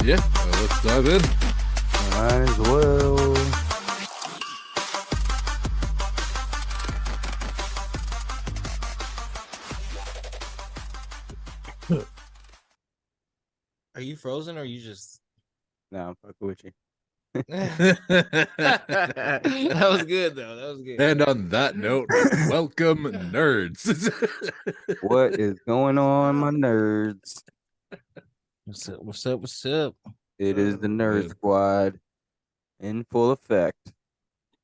Yeah, let's dive in. Might as well. Are you frozen or you just? No, I'm fucking with you. That was good though. That was good. And on that note, welcome nerds. What is going on, my nerds? What's up? What's up? What's up? It is the Nerd man. Squad in full effect.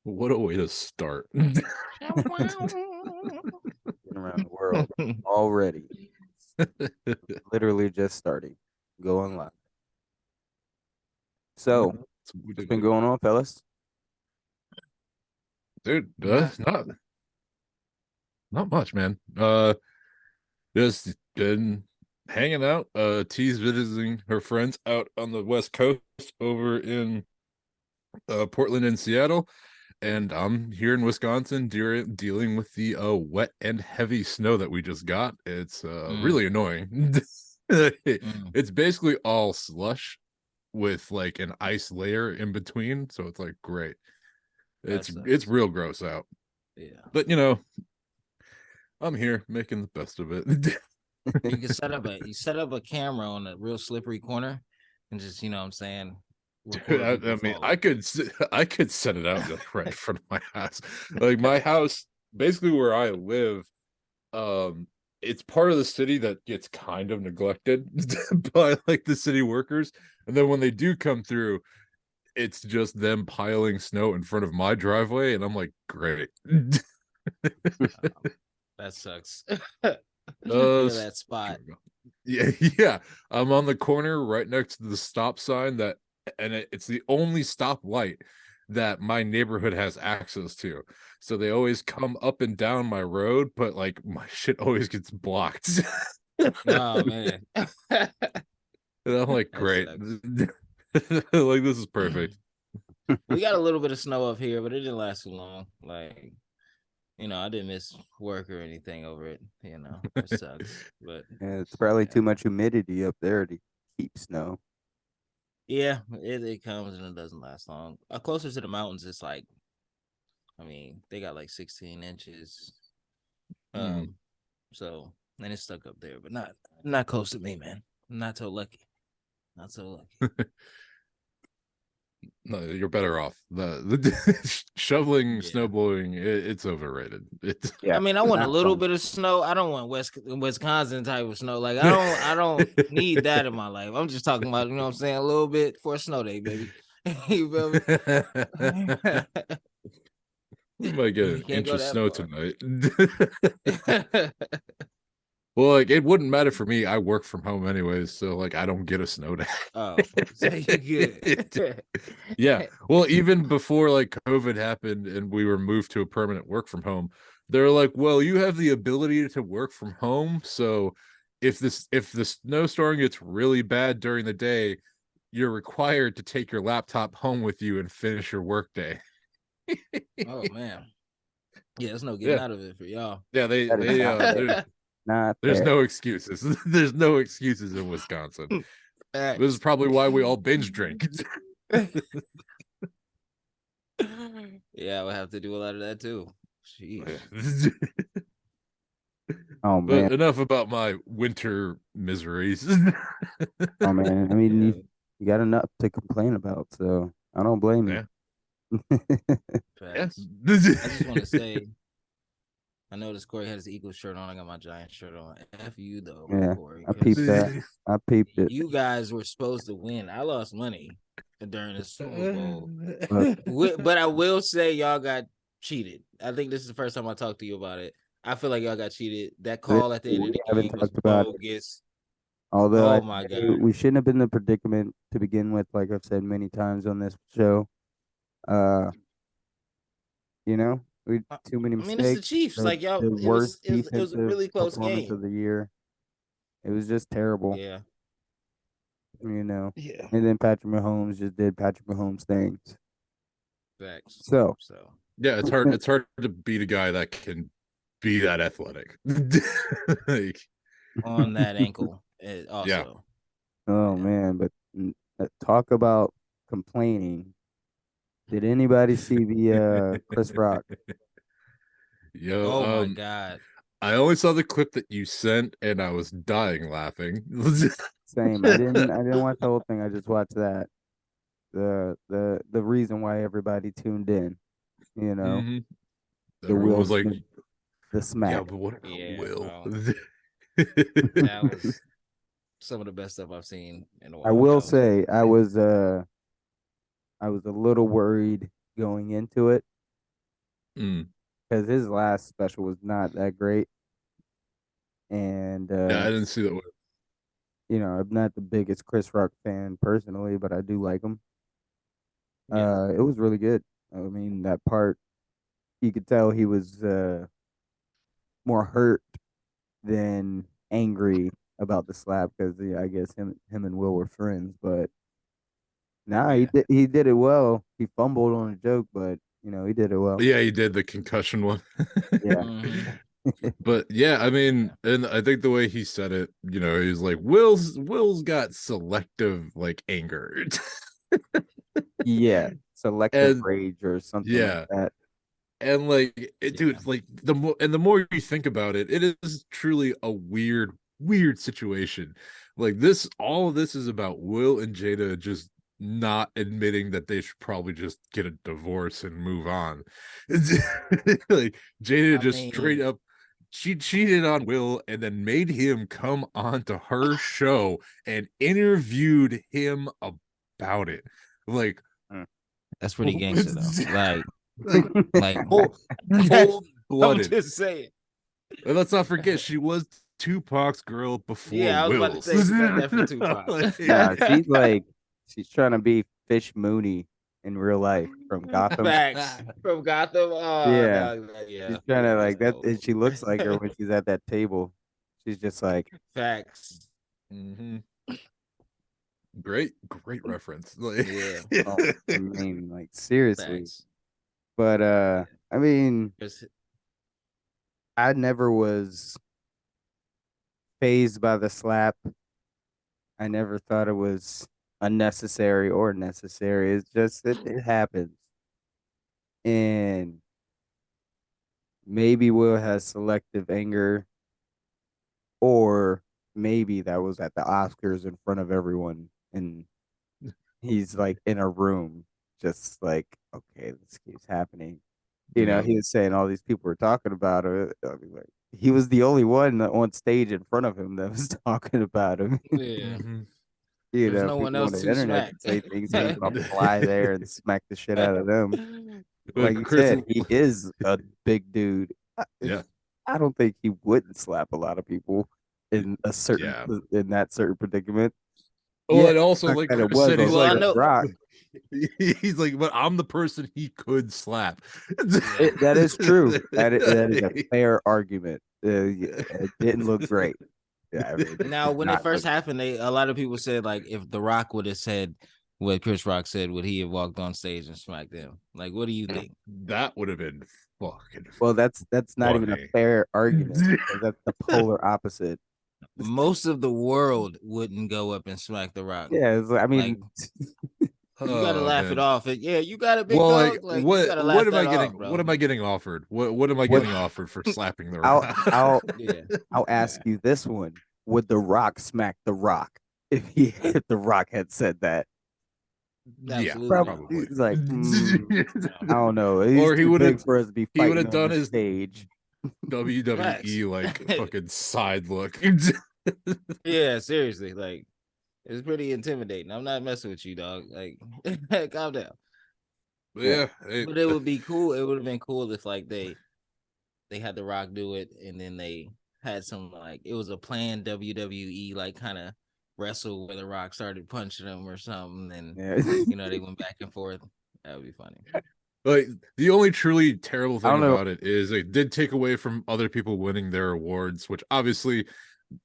What a way to start. Been around the world already. Literally just starting. Going live. So, what's been going on, fellas? Dude, not much, man. Just been hanging out. T's visiting her friends out on the West Coast over in Portland and Seattle, and I'm here in Wisconsin dealing with the wet and heavy snow that we just got. It's really annoying. It's basically all slush with like an ice layer in between, so it's like great. It's real gross out. Yeah, but I'm here making the best of it. you can set up a camera on a real slippery corner and just what I'm saying. Dude, I mean, I could set it out just right in front of my house. Like my house, basically where I live, it's part of the city that gets kind of neglected by like the city workers, and then when they do come through, it's just them piling snow in front of my driveway, and I'm like, great. That sucks. That spot. Yeah. I'm on the corner right next to the stop sign it's the only stoplight that my neighborhood has access to. So they always come up and down my road, but like my shit always gets blocked. Oh man. And I'm like, great. Like this is perfect. We got a little bit of snow up here, but it didn't last too long. Like, I didn't miss work or anything over it. It sucks. But Yeah, it's probably too much humidity up there to keep snow. Yeah, it comes and it doesn't last long. Closer to the mountains, it's like, they got like 16 inches. So and it's stuck up there, but not close to me, man. Not so lucky. Not so lucky. No, you're better off. The shoveling, snowblowing, it's overrated. I want a little bit of snow. I don't want Wisconsin type of snow. Like I don't need that in my life. I'm just talking about, what I'm saying, a little bit for a snow day, baby. You feel me? We might get an inch of snow far tonight. Well, like it wouldn't matter for me. I work from home anyways, so like I don't get a snow day. Oh, so you good. Yeah. Well, even before like COVID happened and we were moved to a permanent work from home, they're like, well, you have the ability to work from home. So if the snowstorm gets really bad during the day, you're required to take your laptop home with you and finish your work day. Oh man. Yeah, there's no getting out of it for y'all. Yeah, there's no excuses. There's no excuses in Wisconsin. This is probably why we all binge drink. Yeah, we'll have to do a lot of that too. Jeez. Oh man. But enough about my winter miseries. Oh man. You got enough to complain about, so I don't blame you. Yes. I just want to say, I noticed Corey had his Eagles shirt on. I got my Giants shirt on. F you though, yeah, Corey. I peeped that. I peeped it. You guys were supposed to win. I lost money during the Super Bowl, but I will say y'all got cheated. I think this is the first time I talked to you about it. I feel like y'all got cheated. That call at the end of the game was bogus. Although my God, we shouldn't have been in the predicament to begin with, like I've said many times on this show. We too many mistakes. It's the Chiefs. Like y'all, the worst it was a really close performance game of the year. It was just terrible. Yeah. Yeah. And then Patrick Mahomes just did Patrick Mahomes things. Facts. So yeah, it's hard. It's hard to beat a guy that can be that athletic. Like, on that ankle, also. Oh man, but Talk about complaining. Did anybody see the Chris Rock? Yo, Oh my god. I only saw the clip that you sent, and I was dying laughing. Same. I didn't watch the whole thing. I just watched that. The reason why everybody tuned in. You know, hmm the Everyone Will was like, Smith, the "Yeah, smack. but what about Yeah, Will?" bro. That was some of the best stuff I've seen in a I while. will That was say I was a little worried going into it Mm. because his last special was not that great, and Yeah, I didn't see that one. I'm not the biggest Chris Rock fan personally, but I do like him. yeah. It was really good. I mean, that part you could tell he was more hurt than angry about the slap because I guess him and Will were friends, but nah, he Yeah. did it well. He fumbled on a joke, but he did it well. Yeah, he did the concussion one. Yeah. hmm But yeah, I Yeah. mean, and I think the way he said it, he's like, Will's got selective like anger. Yeah, selective And rage or something like yeah, that. and like Yeah. dude, like the more you think about it, it is truly a weird situation. Like this, all of this is about Will and Jada just not admitting that they should probably just get a divorce and move on. Like Jada I just straight mean, up, she cheated on Will and then made him come on to her show and interviewed him about it. Like, Mm. that's pretty gangster though. like Like cold I'm blooded. just saying. And let's not forget, she was Tupac's girl before Yeah, I was about to Will's. say she got that from Tupac. Nah, she's trying to be Fish Mooney in real life from Gotham. Facts from Gotham. Oh, Yeah, dog, yeah, she's trying to yeah, that's like that, cold. and she looks like her when she's at that table. She's just like, Facts. Mhm. Great reference. Like, Yeah, oh, I mean, like seriously. facts. But Yeah. I mean, Just- I never was phased by the slap. I never thought it was unnecessary or necessary. It's just it happens. And maybe Will has selective anger, or maybe that was at the Oscars in front of everyone, and he's like in a room, just like, okay, this keeps happening. yeah. He was saying all these people were talking about it. I mean, like, he was the only one on stage in front of him that was talking about him. yeah. Mhm. There's no one People on else the to internet smack. could say things. He was gonna fly there and smack the shit out of them. But Like you Chris, said, he is a big dude. yeah, I don't think he wouldn't slap a lot of people yeah. in that certain predicament. Oh, Yeah, and the also, fact like that it Chris was said, he's on Well, I like, Chris know. Rock. he's like, but I'm the person he could slap. Yeah. That is true. That is a fair argument. Yeah, it didn't look great. Yeah, I mean, it Now, did when it not first look. happened, a lot of people said like if The Rock would have said what Chris Rock said, would he have walked on stage and smacked them? Like, what do you think? That would have been fucking Well, that's not even a funny. fair argument because that's the polar opposite. Most of the world wouldn't go up and smack The Rock. Yeah, I Like, mean, you gotta Oh laugh it man. off. Yeah, you got it, big Well, like dog. Like, you gotta laugh that off, what bro. am I getting offered? What am I what getting offered for slapping the I'll rock? I'll Yeah, I'll ask you this one: would The Rock smack The Rock if The Rock had said that? Yeah, absolutely. Probably. probably. He's like, I No. don't know. He's Or too big for us to be he would fighting have on done this his stage. Facts. WWE like fucking side look. Yeah, seriously. Like, it's pretty intimidating. I'm not messing with you, dog. Like, calm down. But Yeah. yeah, But it would be cool. It would have been cool if like they had The Rock do it, and then they had some like it was a planned WWE like kind of wrestle where The Rock started punching him or something, and Yeah. they went back and forth. That would be funny. like the only truly terrible I thing don't know. about it is it did take away from other people winning their awards, which obviously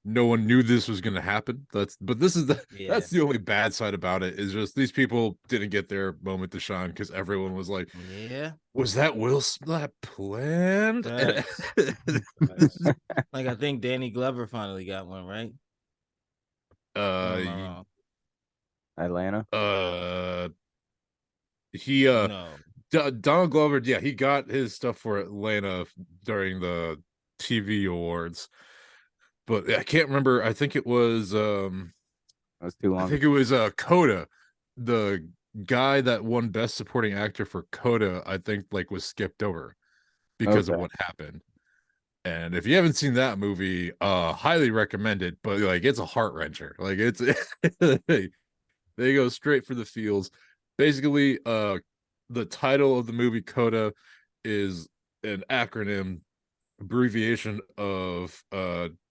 no one knew this was going to happen. But this is Yeah, that's the only bad side about it is just these people didn't get their moment to shine because everyone was like, yeah. was that Will Slap planned? Facts. Facts. Like I think Danny Glover finally got one, right? Or uh am I wrong? Atlanta. He No. Donald Glover, yeah, he got his stuff for Atlanta during the TV awards, but I can't remember. I think it was That was too I long. think it was Coda, the guy that won Best Supporting Actor for Coda. I think like was skipped over because of Okay. what happened. And if you haven't seen that movie, highly recommend it. But like, it's a heart wrencher. Like it's they go straight for the feels. Basically, the title of the movie Coda is an acronym abbreviation of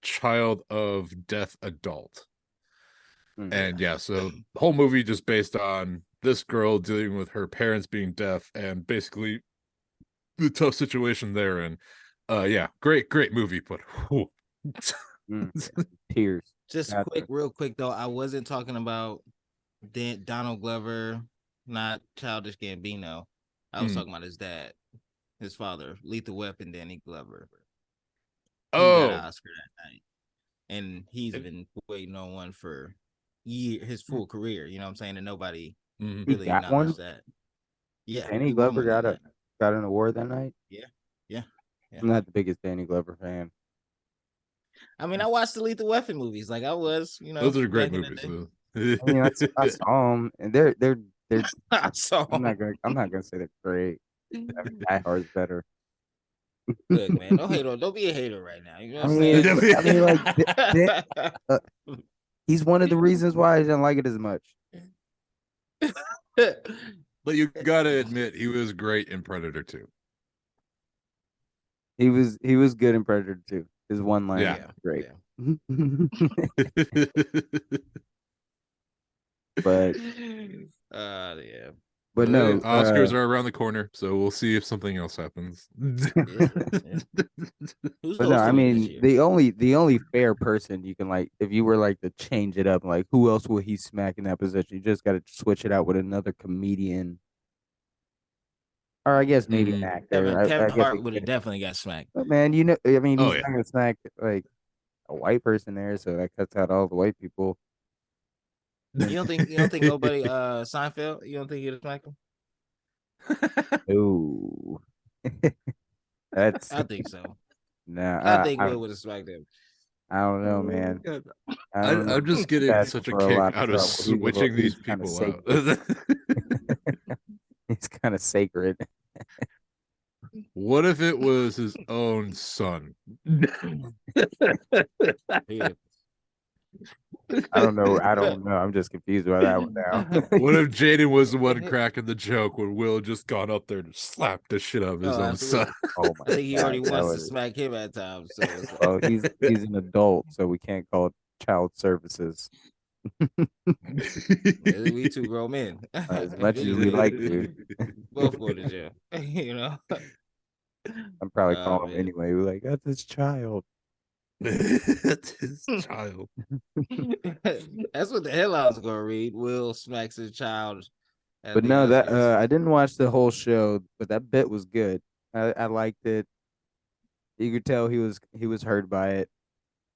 child of deaf adult. Mm. And yeah, so the whole movie just based on this girl dealing with her parents being deaf and basically the tough situation there. And yeah, great movie, but Mm. Tears. Just Gotcha. real quick though, I wasn't talking about Donald Glover, not Childish Gambino. I was Mm. talking about his dad, his father, Lethal Weapon, Danny Glover. He got an Oh, Oscar that night, and he's been waiting on one for his full career. You know what I'm saying? And nobody mhm. He really got one. acknowledged that. Yeah, Danny he won Glover one that night. got an award that night. Yeah, yeah, yeah. I'm not the biggest Danny Glover fan. I mean, I watched the Lethal Weapon movies, like I was, Those are great back in the movies, day. though. I mean, I saw them, and they're. So I'm not gonna say they're great. I mean, Die Hard's better. look, man, don't be a hater right now. You know I what mean, I'm I mean, like, saying? uh, he's one of the reasons why I didn't like it as much. But you gotta admit, he was great in Predator 2. He was good in Predator 2. His one line Yeah. was great. Yeah. but Yeah. but no, Oscars are around the corner, so we'll see if something else happens. Yeah. Who's but no, I hosting it this mean year? the only fair person you can like if you were like to change it up, like who else will he smack in that position? You just got to switch it out with another comedian, or I guess maybe an Mhm. actor. Kevin I guess Hart it would have could. definitely got smacked. But man, you know, I mean, Oh he's yeah. not gonna smack like a white person there, so that cuts out all the white people. You don't think nobody Seinfeld? You don't think he'd have smacked him? Ooh, that's I think so. I nah. think Will would have smacked him. I don't know, Oh my man. God. I don't know. I'm just getting That's such a for a kick lot of out of trouble. switching He's these kind of people out. sacred. He's kind of sacred. What if it was his own son? Yeah. I don't know. I don't know. I'm just confused by that one now. What if Jaden was the one cracking the joke when Will just gone up there and slapped the shit out of his Oh, own son? absolutely. Oh I my think he god, already that wants to would. smack him at times. So it's like, Well, he's an adult, so we can't call it child services we two grown men. as If much as we like anything, to. both go to jail. You know. I'm probably Oh calling him man. anyway. We're like, that's his child. That's his child. That's what the headlines gonna read. Will smacks his child at But the no, that Oscars. I didn't watch the whole show, but that bit was good. I liked it. You could tell he was hurt by it,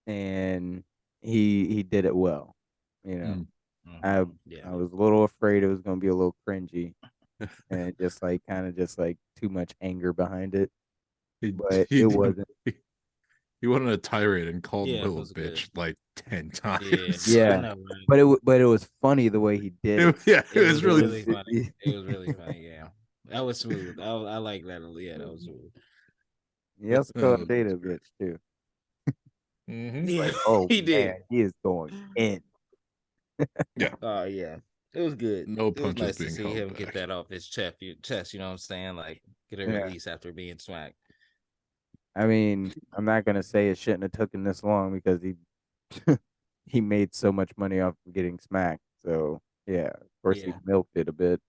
and he did it well. You know, Mm. I Yeah. I was a little afraid it was gonna be a little cringy and just like kind of just like too much anger behind it, He, but he, it wasn't. he went on a tirade and called Yeah, it Will a was good. bitch like 10 Yeah. times. I Yeah, know, right? but it was funny the way he did it. Yeah, it It was was It really was really funny. It was really funny. Yeah. That was smooth. I like that. Yeah, that was smooth. he also called Oh, Jada a bitch too. mhm. Yeah, Like, oh he did. man, he is going in. Yeah, Oh yeah. It was good. no It was punches nice to being see called him get back. that off his chest, you know what I'm saying? Like get a Yeah, release after being smacked. I mean, I'm not gonna say it shouldn't have taken this long because he he made so much money off of getting smacked. So yeah, of course he Yeah. milked it a bit.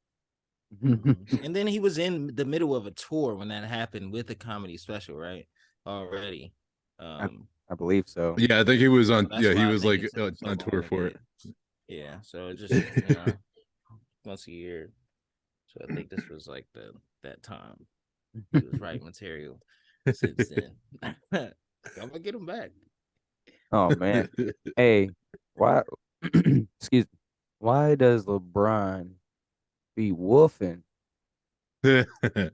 And then he was in the middle of a tour when that happened with a comedy special, right? Already. I, Um, I believe so. Yeah, I think he was on. so that's Yeah, he why I was think like it took him so on long tour to for it. get. Yeah, so it just once a year. So I think this was like that time. He was writing material since then. I'm gonna get him back. Oh man. Hey, why? Excuse me. Why does LeBron be woofing? Y'all Because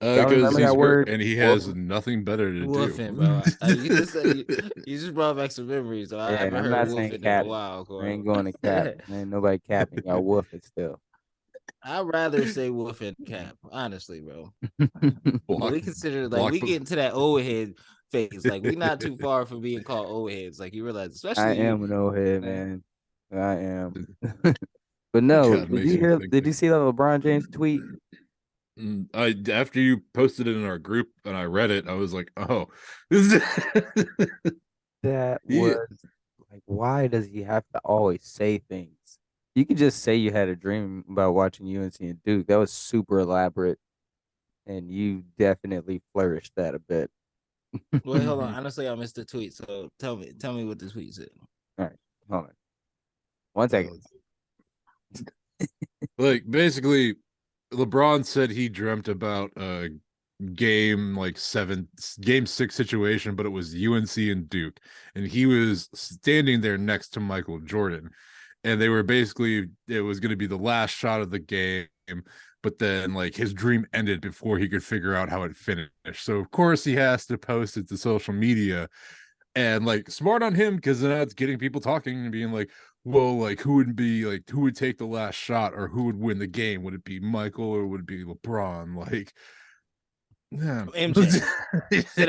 remember he's that hurt word? and he has Woofing? nothing better to do. Woofing, bro. You just said you just brought back some memories. I Yeah, haven't I'm heard not saying woofing in a cap. while, I Corey. ain't going to cap. Ain't nobody capping. Y'all woofing still. I'd rather say woofing cap, honestly, bro. block, We consider like block. we get into that old head phase. Like we not too far from being called old heads. Like you realize, I especially you, am an old head, man. man. I am. But no, God did makes you me hear? think Did you see that LeBron James tweet? I after you posted it in our group and I read it, I was like, oh, this is That he, was like, why does he have to always say things? You could just say you had a dream about watching UNC and Duke. That was super elaborate, and you definitely flourished that a bit. Wait, hold on. Honestly, I missed the tweet. So tell me what the tweet said. All right, hold on. One second. like basically LeBron said he dreamt about a game 6 situation, but it was UNC and Duke, and he was standing there next to Michael Jordan, and they were basically it was going to be the last shot of the game, but then like his dream ended before he could figure out how it finished. So of course he has to post it to social media, and like smart on him because then that's getting people talking and being like, well, like who would take the last shot or who would win the game? Would it be Michael or would it be LeBron? Like, yeah. MJ, sit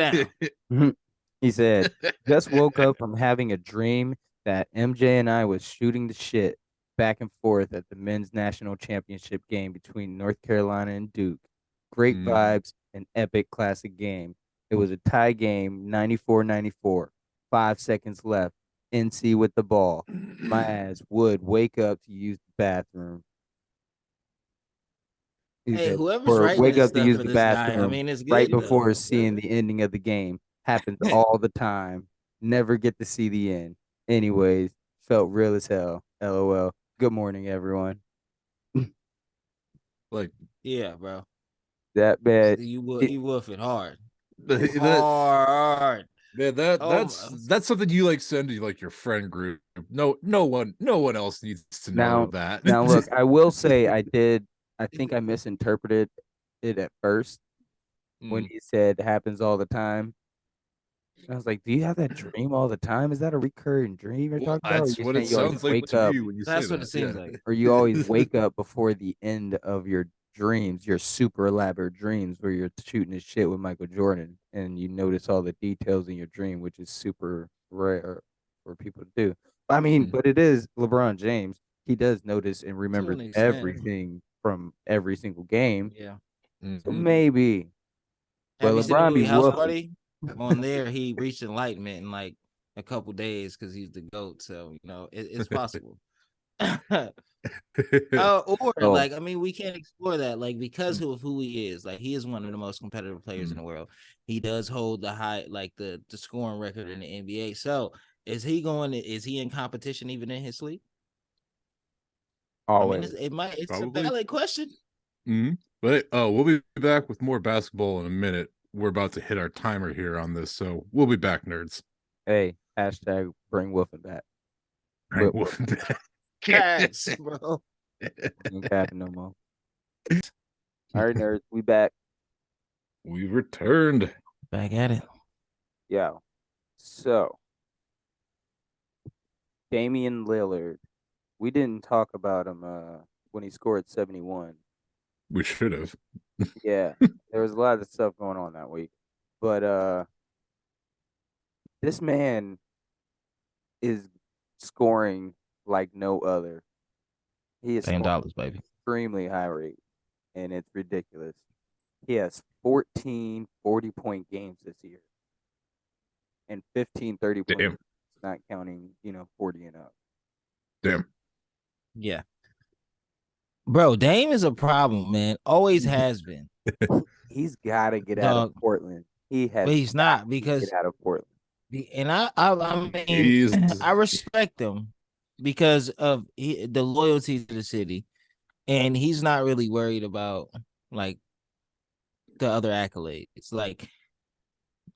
down. He said, just woke up from having a dream that MJ and I was shooting the shit back and forth at the men's national championship game between North Carolina and Duke. Great Mm. vibes, an epic classic game. It was a tie game, 94-94. 5 seconds left. NC with the ball. My ass would wake up to use the bathroom. He Hey, said, whoever's or writing wake this up to stuff use for the this guy, I bathroom mean, it's right good before though. seeing the ending of the game. Happens all the time. Never get to see the end. Anyways, felt real as hell. LOL. Good morning, everyone. like Yeah, bro. That bad. You It, you woofing hard, that hard. man, that Oh, that's something you like send to like your friend group. No one else needs to know now, that. now look, I will say I did. I think I misinterpreted it at first when Mm. he said happens all the time. I was like, do you have that dream all the time? Is that a recurring dream you're Well, talking about? Or are that's you what it saying you always sounds like wake to up me when you say that's what it that. seems like. or you always Yeah. wake up before the end of your dreams, your super elaborate dreams where you're shooting the shit with Michael Jordan and you notice all the details in your dream, which is super rare for people to do. I mean, Mm. but it is LeBron James. He does notice and To remembers an extent, everything from every single game. yeah. So Mhm. maybe. But Have you seen the LeBron be movie House woofing. Party? On there, he reached enlightenment in like a couple days because he's the goat. So it's possible. Or Oh, like I mean, we can't explore that like because of who he is. Like he is one of the most competitive players in Mm. the world. He does hold the high like the scoring record in the NBA. So is he going? Is he in competition even in his sleep? I mean, always. it's a Probably. valid question. Mhm. But we'll be back with more basketball in a minute. We're about to hit our timer here on this, so we'll be back, nerds. Hey, hashtag bring woofing back. Right, Quit we'll woofing. be back. Facts, bro. Ain't capping no more. All right, nerds, we back. We returned. Back at it. Yeah. So, Damian Lillard. We didn't talk about him when he scored 71. We should have. Yeah. There was a lot of stuff going on that week. But this man is scoring like no other. He is Same scoring dollars, baby. extremely high rate, and it's ridiculous. He has 14 40-point games this year and 15 30-point Damn. games, not counting, 40 and up. Damn. Yeah. Bro, Dame is a problem, man. Always has been. He's got to get out of Dog, Portland. He has but he's got not to get because out of Portland. and I mean He's I respect him because of the loyalty to the city, and he's not really worried about like the other accolades. Like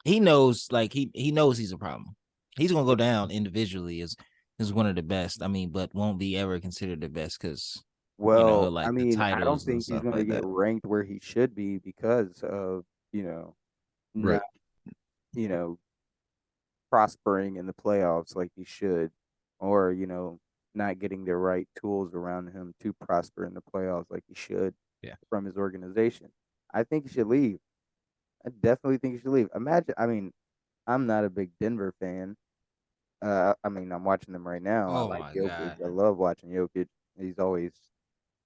he knows, like he knows he's a problem. He's gonna go down individually as is one of the best. I mean, but won't be ever considered the best because Well, I like the mean, I don't titles and think he's stuff going to like get that. ranked where he should be because of, Right. not, you know, prospering in the playoffs like he should, or, not getting the right tools around him to prosper in the playoffs like he should Yeah. from his organization. I think he should leave. I definitely think he should leave. Imagine, I mean, I'm not a big Denver fan. I mean, I'm watching them right now. I Oh like my Jokic. god. I love watching Jokic. He's always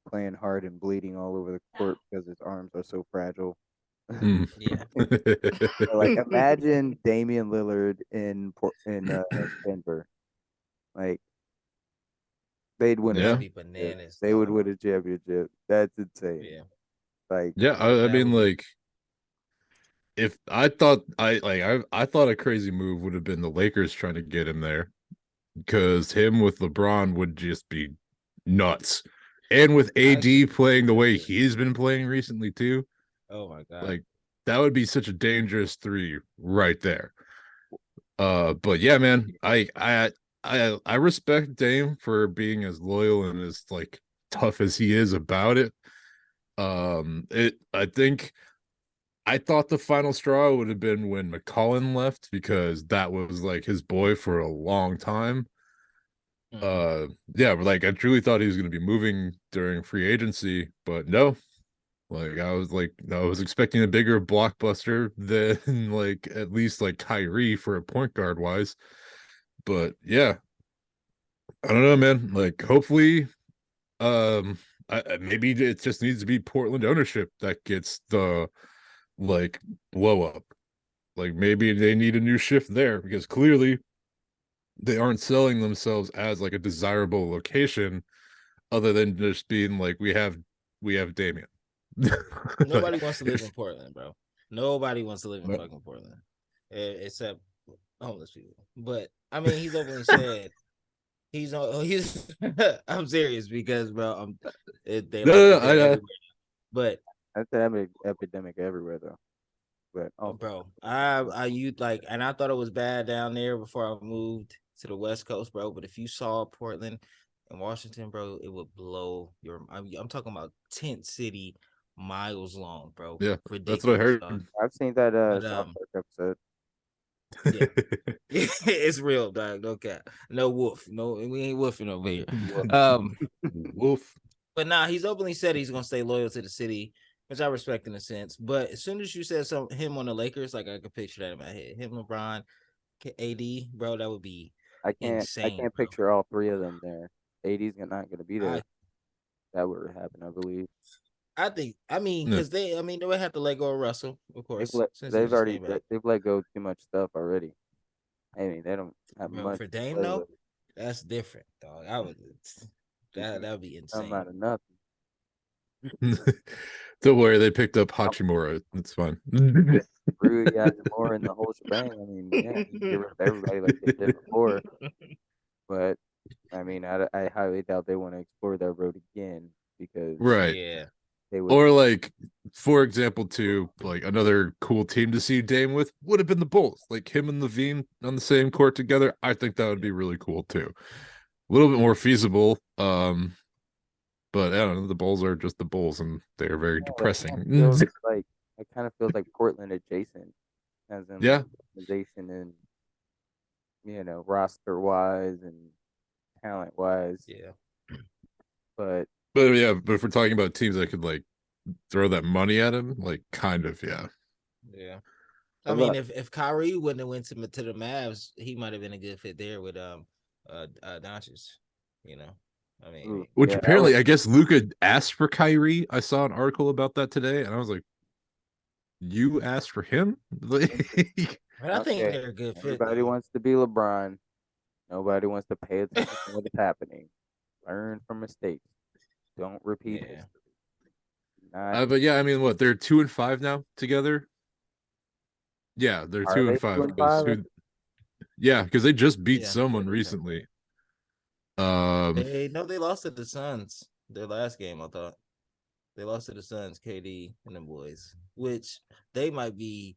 playing hard and bleeding all over the court because his arms are so fragile. Mm. Yeah. Like, imagine Damian Lillard in Denver. Like, they'd win a That'd Yeah. be championship. bananas, They would dog. win a championship. That's insane. Yeah. Like, Yeah, I That mean, would be like, if I thought I thought a crazy move would have been the Lakers trying to get him there because him with LeBron would just be nuts, and with AD actually playing the way really. he's been playing recently too, Oh my god. like that would be such a dangerous three right there. But yeah, man, I respect Dame for being as loyal and as like tough as he is about it. I think I thought the final straw would have been when McCollum left because that was like his boy for a long time. Yeah, like I truly thought he was going to be moving during free agency, but no. I was expecting a bigger blockbuster than like at least like Kyrie for a point guard wise. But yeah, I don't know, man. Like hopefully maybe it just needs to be Portland ownership that gets the like blow up. Like maybe they need a new shift there because clearly they aren't selling themselves as like a desirable location other than just being like we have Damien. Like, Nobody wants to live in Portland, bro. Nobody wants to live in fucking Portland, except homeless people. But I mean, he's openly said he's. I'm serious because, bro, they no, locked no, up no, there everywhere. But that's an epidemic everywhere, though. But also, bro, I you like, and I thought it was bad down there before I moved to the West Coast, bro. But if you saw Portland and Washington, bro, it would blow your. I'm talking about tent city, miles long, bro. yeah, that's what I Ridiculous, heard. dog. I've seen that But South Park episode. yeah, it's real, dog. No cap, no wolf, no, we ain't wolfing over here. Um, Wolf. but nah, he's openly said he's gonna stay loyal to the city, which I respect in a sense. But as soon as you said him on the Lakers, like I could picture that in my head. Him, LeBron, AD, bro, that would be I can't I insane, can't bro. picture all three of them there. AD's not going to be there. I That would happen, I believe. I think I mean Yeah. because they would have to let go of Russell, of course, since he They've just already came back. they've let go too much stuff already. I mean, they don't have Bro, much for to Dame play though, with. that's different, dog. I would that would be Come insane. out of nothing. Don't worry, they picked up Hachimura. It's fine. Rui Hachimura and the whole shebang. I mean, yeah, you can get rid of everybody like they did before. But I mean, I highly doubt they want to explore that road again because Right. Yeah. they would. Or like, for example, too, like another cool team to see Dame with would have been the Bulls. Like him and Levine on the same court together. I think that would be really cool too. A little bit more feasible. But I don't know, the Bulls are just the Bulls and they're very That depressing. feels like it kind of feels like Portland adjacent, as in Yeah. like organization and roster wise and talent wise. Yeah. But But yeah, but if we're talking about teams that could like throw that money at him, like kind of, yeah. Yeah. I but mean, look, if Kyrie wouldn't have went to the Mavs, he might have been a good fit there with Doncic. You know, I mean, Which yeah, that was apparently I guess Luca asked for Kyrie. I saw an article about that today, and I was like, you asked for him? Like, but I think okay. they're a good fit Everybody though. wants to be LeBron. Nobody wants to pay attention to what is happening. Learn from mistakes. Don't repeat Yeah. history. Not but yeah, I mean, what, they're 2-5 now together? Yeah, they're are two they and two five and because five? who? Yeah, because they just beat Yeah. someone recently. They they lost to the Suns their last game. I thought they lost to the Suns, KD and the boys, which they might be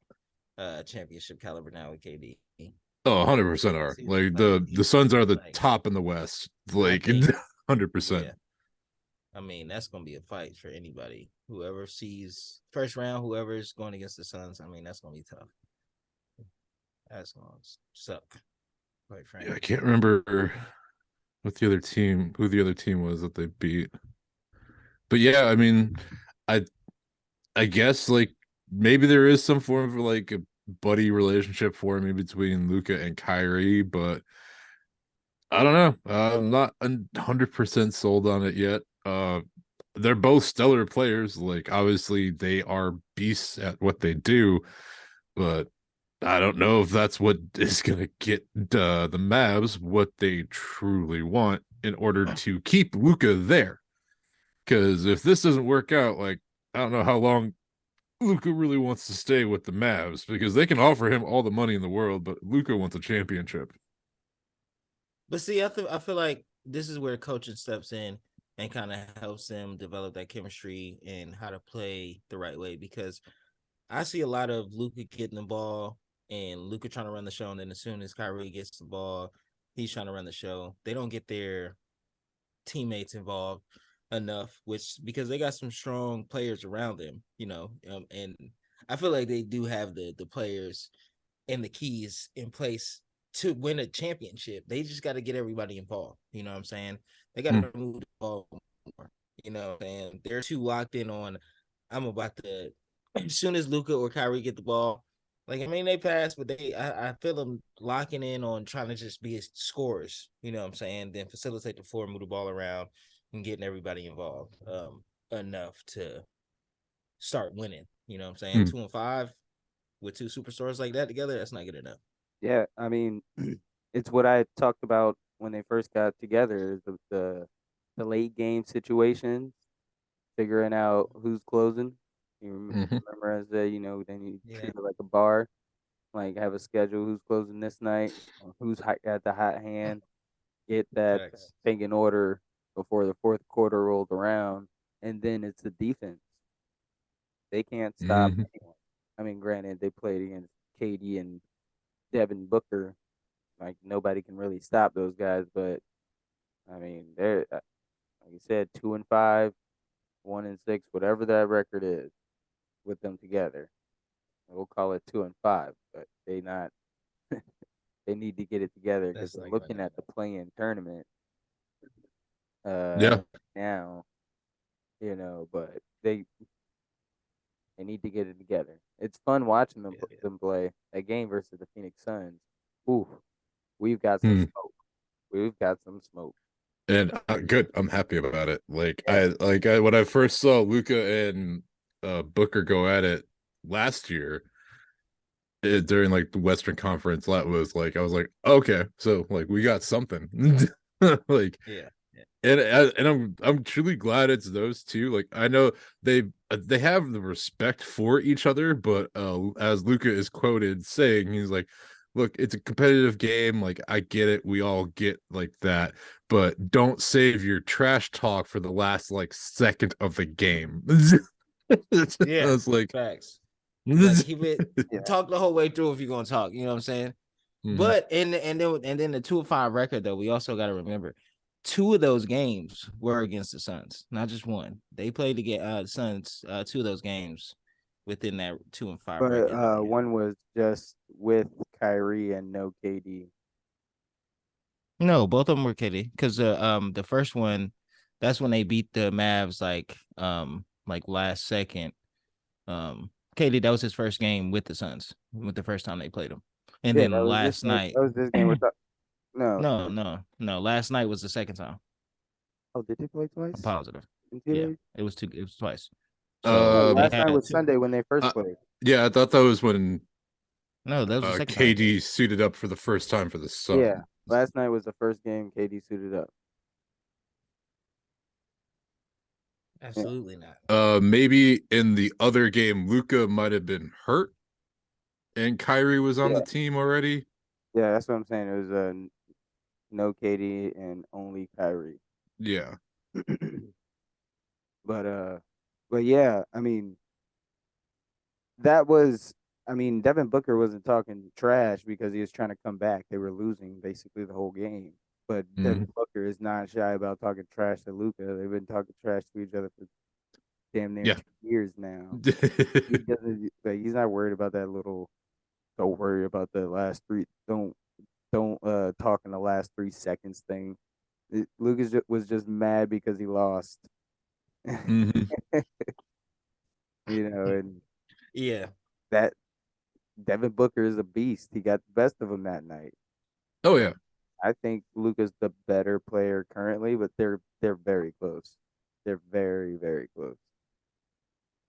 championship caliber now with KD. Oh, 100% are. See, Like like the Suns are the like top in the West. I Like think 100%. yeah. I mean, that's gonna be a fight for anybody. Whoever sees first round, whoever's going against the Suns, I mean, that's gonna be tough. That's gonna suck, quite Yeah, I frankly. can't remember what the other team, who the other team was that they beat. But yeah, I mean, I I guess like maybe there is some form of like a buddy relationship forming between Luca and Kyrie, but I don't know. I'm not 100% sold on it yet. They're both stellar players. Like obviously they are beasts at what they do, but I don't know if that's what is going to get the Mavs what they truly want in order to keep Luca there. Because if this doesn't work out, like I don't know how long Luca really wants to stay with the Mavs because they can offer him all the money in the world, but Luca wants a championship. But see, I feel like this is where coaching steps in and kind of helps them develop that chemistry and how to play the right way. Because I see a lot of Luca getting the ball and Luca trying to run the show, and then as soon as Kyrie gets the ball, he's trying to run the show. They don't get their teammates involved enough, which because they got some strong players around them, and I feel like they do have the players and the keys in place to win a championship. They just got to get everybody involved. You know what I'm saying? They got Hmm. to move the ball more. You know what I'm saying? They're too locked in on I'm about to as soon as Luca or Kyrie get the ball. Like I mean, they pass, but I feel them locking in on trying to just be scorers. You know what I'm saying? Then facilitate the floor, move the ball around, and getting everybody involved enough to start winning. You know what I'm saying? Hmm. 2-5 with two superstars like that together, that's not good enough. Yeah, I mean, it's what I talked about when they first got together. Is the late game situations, figuring out who's closing. Mm-hmm. Remember, as then you Yeah, treat it like a bar. Like have a schedule. Who's closing this night? Who's got the hot hand? Get that facts. thing in order before the fourth quarter rolled around, and then it's the defense. They can't stop Mm-hmm. anyone. I mean, granted, they played against KD and Devin Booker. Like nobody can really stop those guys, but I mean, they're like you said, 2-5, 1-6, whatever that record is with them together. We'll call it 2-5, but they not. They need to get it together because That's they're not looking good at the play-in tournament Yeah. now, but they need to get it together. It's fun watching them enough. them play a game versus the Phoenix Suns. Ooh, we've got some Hmm. smoke. We've got some smoke. And good. I'm happy about it. Like Yeah, when I first saw Luca and Booker go at it last year during like the Western Conference, that was like I was like, okay, so like we got something. Like Yeah, yeah. and I'm truly glad it's those two. Like I know they have the respect for each other, but as Luca is quoted saying, he's like, "Look, it's a competitive game. Like I get it. We all get like that, but don't save your trash talk for the last like second of the game." I Yeah, was like, facts. Like mhm. keep it yeah. talk the whole way through if you're gonna talk. You know what I'm saying? But and then the 2-5 record though, we also got to remember, two of those games were against the Suns, not just one. They played to get the Suns two of those games within that 2-5 But record that they have. one was just with Kyrie and no KD. No, both of them were KD because the first one, that's when they beat the Mavs like last second. KD, that was his first game with the Suns, with the first time they played them. And Yeah, then last night, that was this game with no. no. Last night was the second time. Oh, did they play I'm twice positive. in two Yeah, days? it was two. It was twice. So No, um, they last night had was two. Sunday when they first uh, played. yeah, I thought that was when No, that was the second time they played. KD suited up for the first time for the Yeah, Sun. last night was the first game KD suited up. Yeah, Absolutely not. Maybe in the other game, Luca might have been hurt and Kyrie was on the yeah, team already. yeah. That's what I'm saying. It was no KD and only Kyrie. Yeah. but uh, but yeah, I mean that was I mean, Devin Booker wasn't talking trash because he was trying to come back. They were losing basically the whole game. But Devin Booker is not shy about talking trash to Luka. They've been talking trash to each other for damn near Yeah. 2 years now. He doesn't. But he's not worried about that little. Don't worry about the last three. Don't talk in the last 3 seconds thing. Lucas was just mad because he lost. Mhm. And Yeah. that Devin Booker is a beast. He got the best of him that night. Oh yeah. I think Luka's the better player currently, but they're very close. They're very, very close.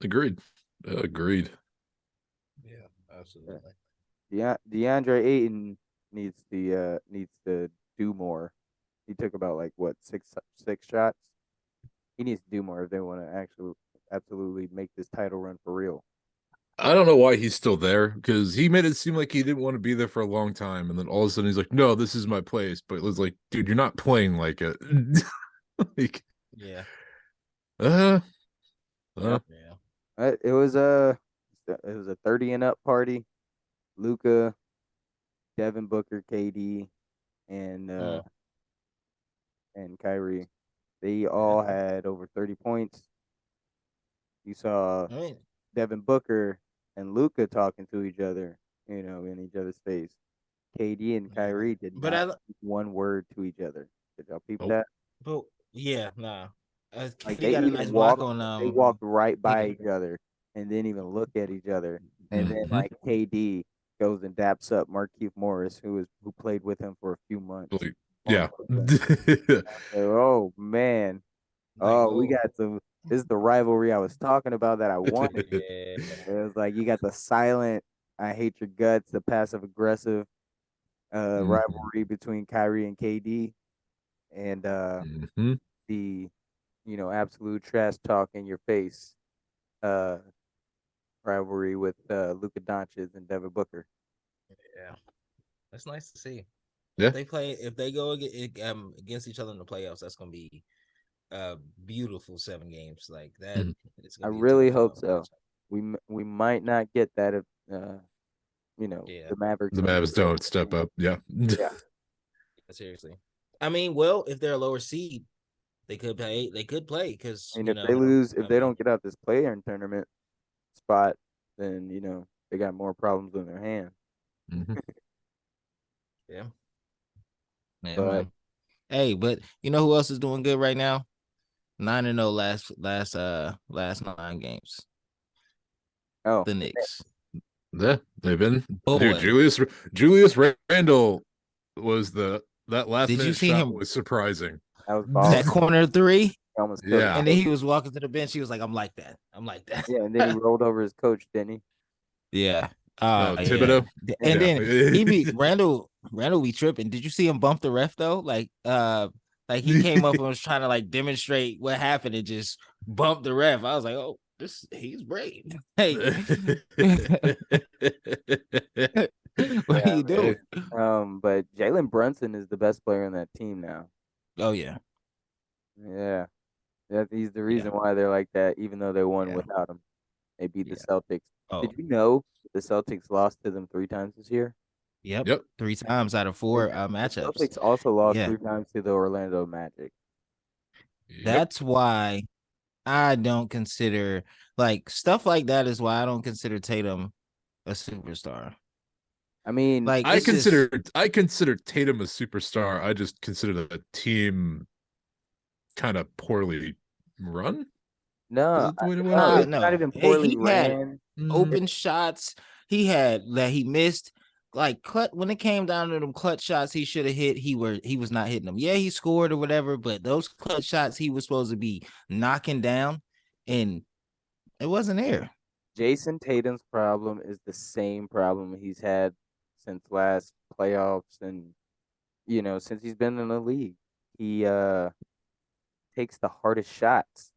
Agreed. Agreed. Yeah, absolutely. DeAndre Ayton needs to do more. He took about like what six shots. He needs to do more if they want to actually absolutely make this title run for real. I don't know why he's still there because he made it seem like he didn't want to be there for a long time, and then all of a sudden he's like, "No, this is my place." But it was like, dude, you're not playing like it. Like, Yeah. uh, Yeah. Yeah. It was a 30 and up party. Luka, Devin Booker, KD, and and Kyrie. They all had over 30 points. You saw I mean, Devin Booker and Luka talking to each other, in each other's face. KD and Kyrie did but not speak one word to each other. Did y'all peep oh, that? but yeah, nah. Like He they got a even nice block walked, on they walked right he by got, each other and didn't even look at each other. And then mhm. like KD goes and daps up Markieff Morris, who played with him for a few months Like, on yeah. Brooklyn. Oh man, like, we oh got some. This is the rivalry I was talking about that I wanted. yeah. It was like you got the silent, I hate your guts, the passive aggressive Mhm. rivalry between Kyrie and KD, and Mhm. the absolute trash talk in your face uh rivalry with Luka Doncic and Devin Booker. Yeah. That's nice to see. Yeah. If they go against each other in the playoffs, that's gonna be beautiful 7 games. Like that, Mhm. it's I gonna be a really tough hope match. so. We might not get that if Yeah. the Mavericks The don't. Mavs don't step up. Yeah. Yeah, Seriously. I mean, well, if they're a lower seed, they could play. They could play because I mean if I they mean, don't get out this play-in tournament spot, then they got more problems on their hands. Mhm. yeah, yeah, But man. Hey, but you know who else is doing good right now? 9-0 last 9 games. oh, The Knicks. Yeah, they've been, dude. Boy, Julius Randle was that last did you minute see shot him was surprising. that was that balling. corner three? He almost killed his Yeah. And then coach. he was walking to the bench. He was like, "I'm like that. I'm like Yeah, and then he that." rolled over his coach, didn't he? Yeah. Oh, Yeah. Thibodeau. And Yeah. Yeah. then he be Randall be tripping. Did you see him bump the ref though? Like he came up and was trying to like demonstrate what happened and just bumped the ref. I was like, oh, he's brave. Hey, what are Yeah, you man. doing? But Jalen Brunson is the best player on that team now. Oh yeah. Yeah, he's the Yeah. reason why they're like that, even though they won Yeah. without him. They beat the Yeah. Celtics. Oh, Did you know the Celtics lost to them 3 times this year? yep. Yep. 3 times out of And 4 the matchups. Celtics also lost Yeah. 3 times to the Orlando Magic. Yep. That's why I don't consider like stuff like that is why I don't consider Tatum a superstar. I mean, Like I it's just consider Tatum a superstar. I just consider the team kind of poorly run. Is no, it the way to want to no, put it? it's not no. even poorly He had ran. Mm, open shots. He had that he missed. Like when it came down to them clutch shots he should have hit, he was not hitting them. Yeah, he scored or whatever, but those clutch shots he was supposed to be knocking down, and it wasn't there. Jason Tatum's problem is the same problem he's had since last playoffs and since he's been in the league. He takes the hardest shots.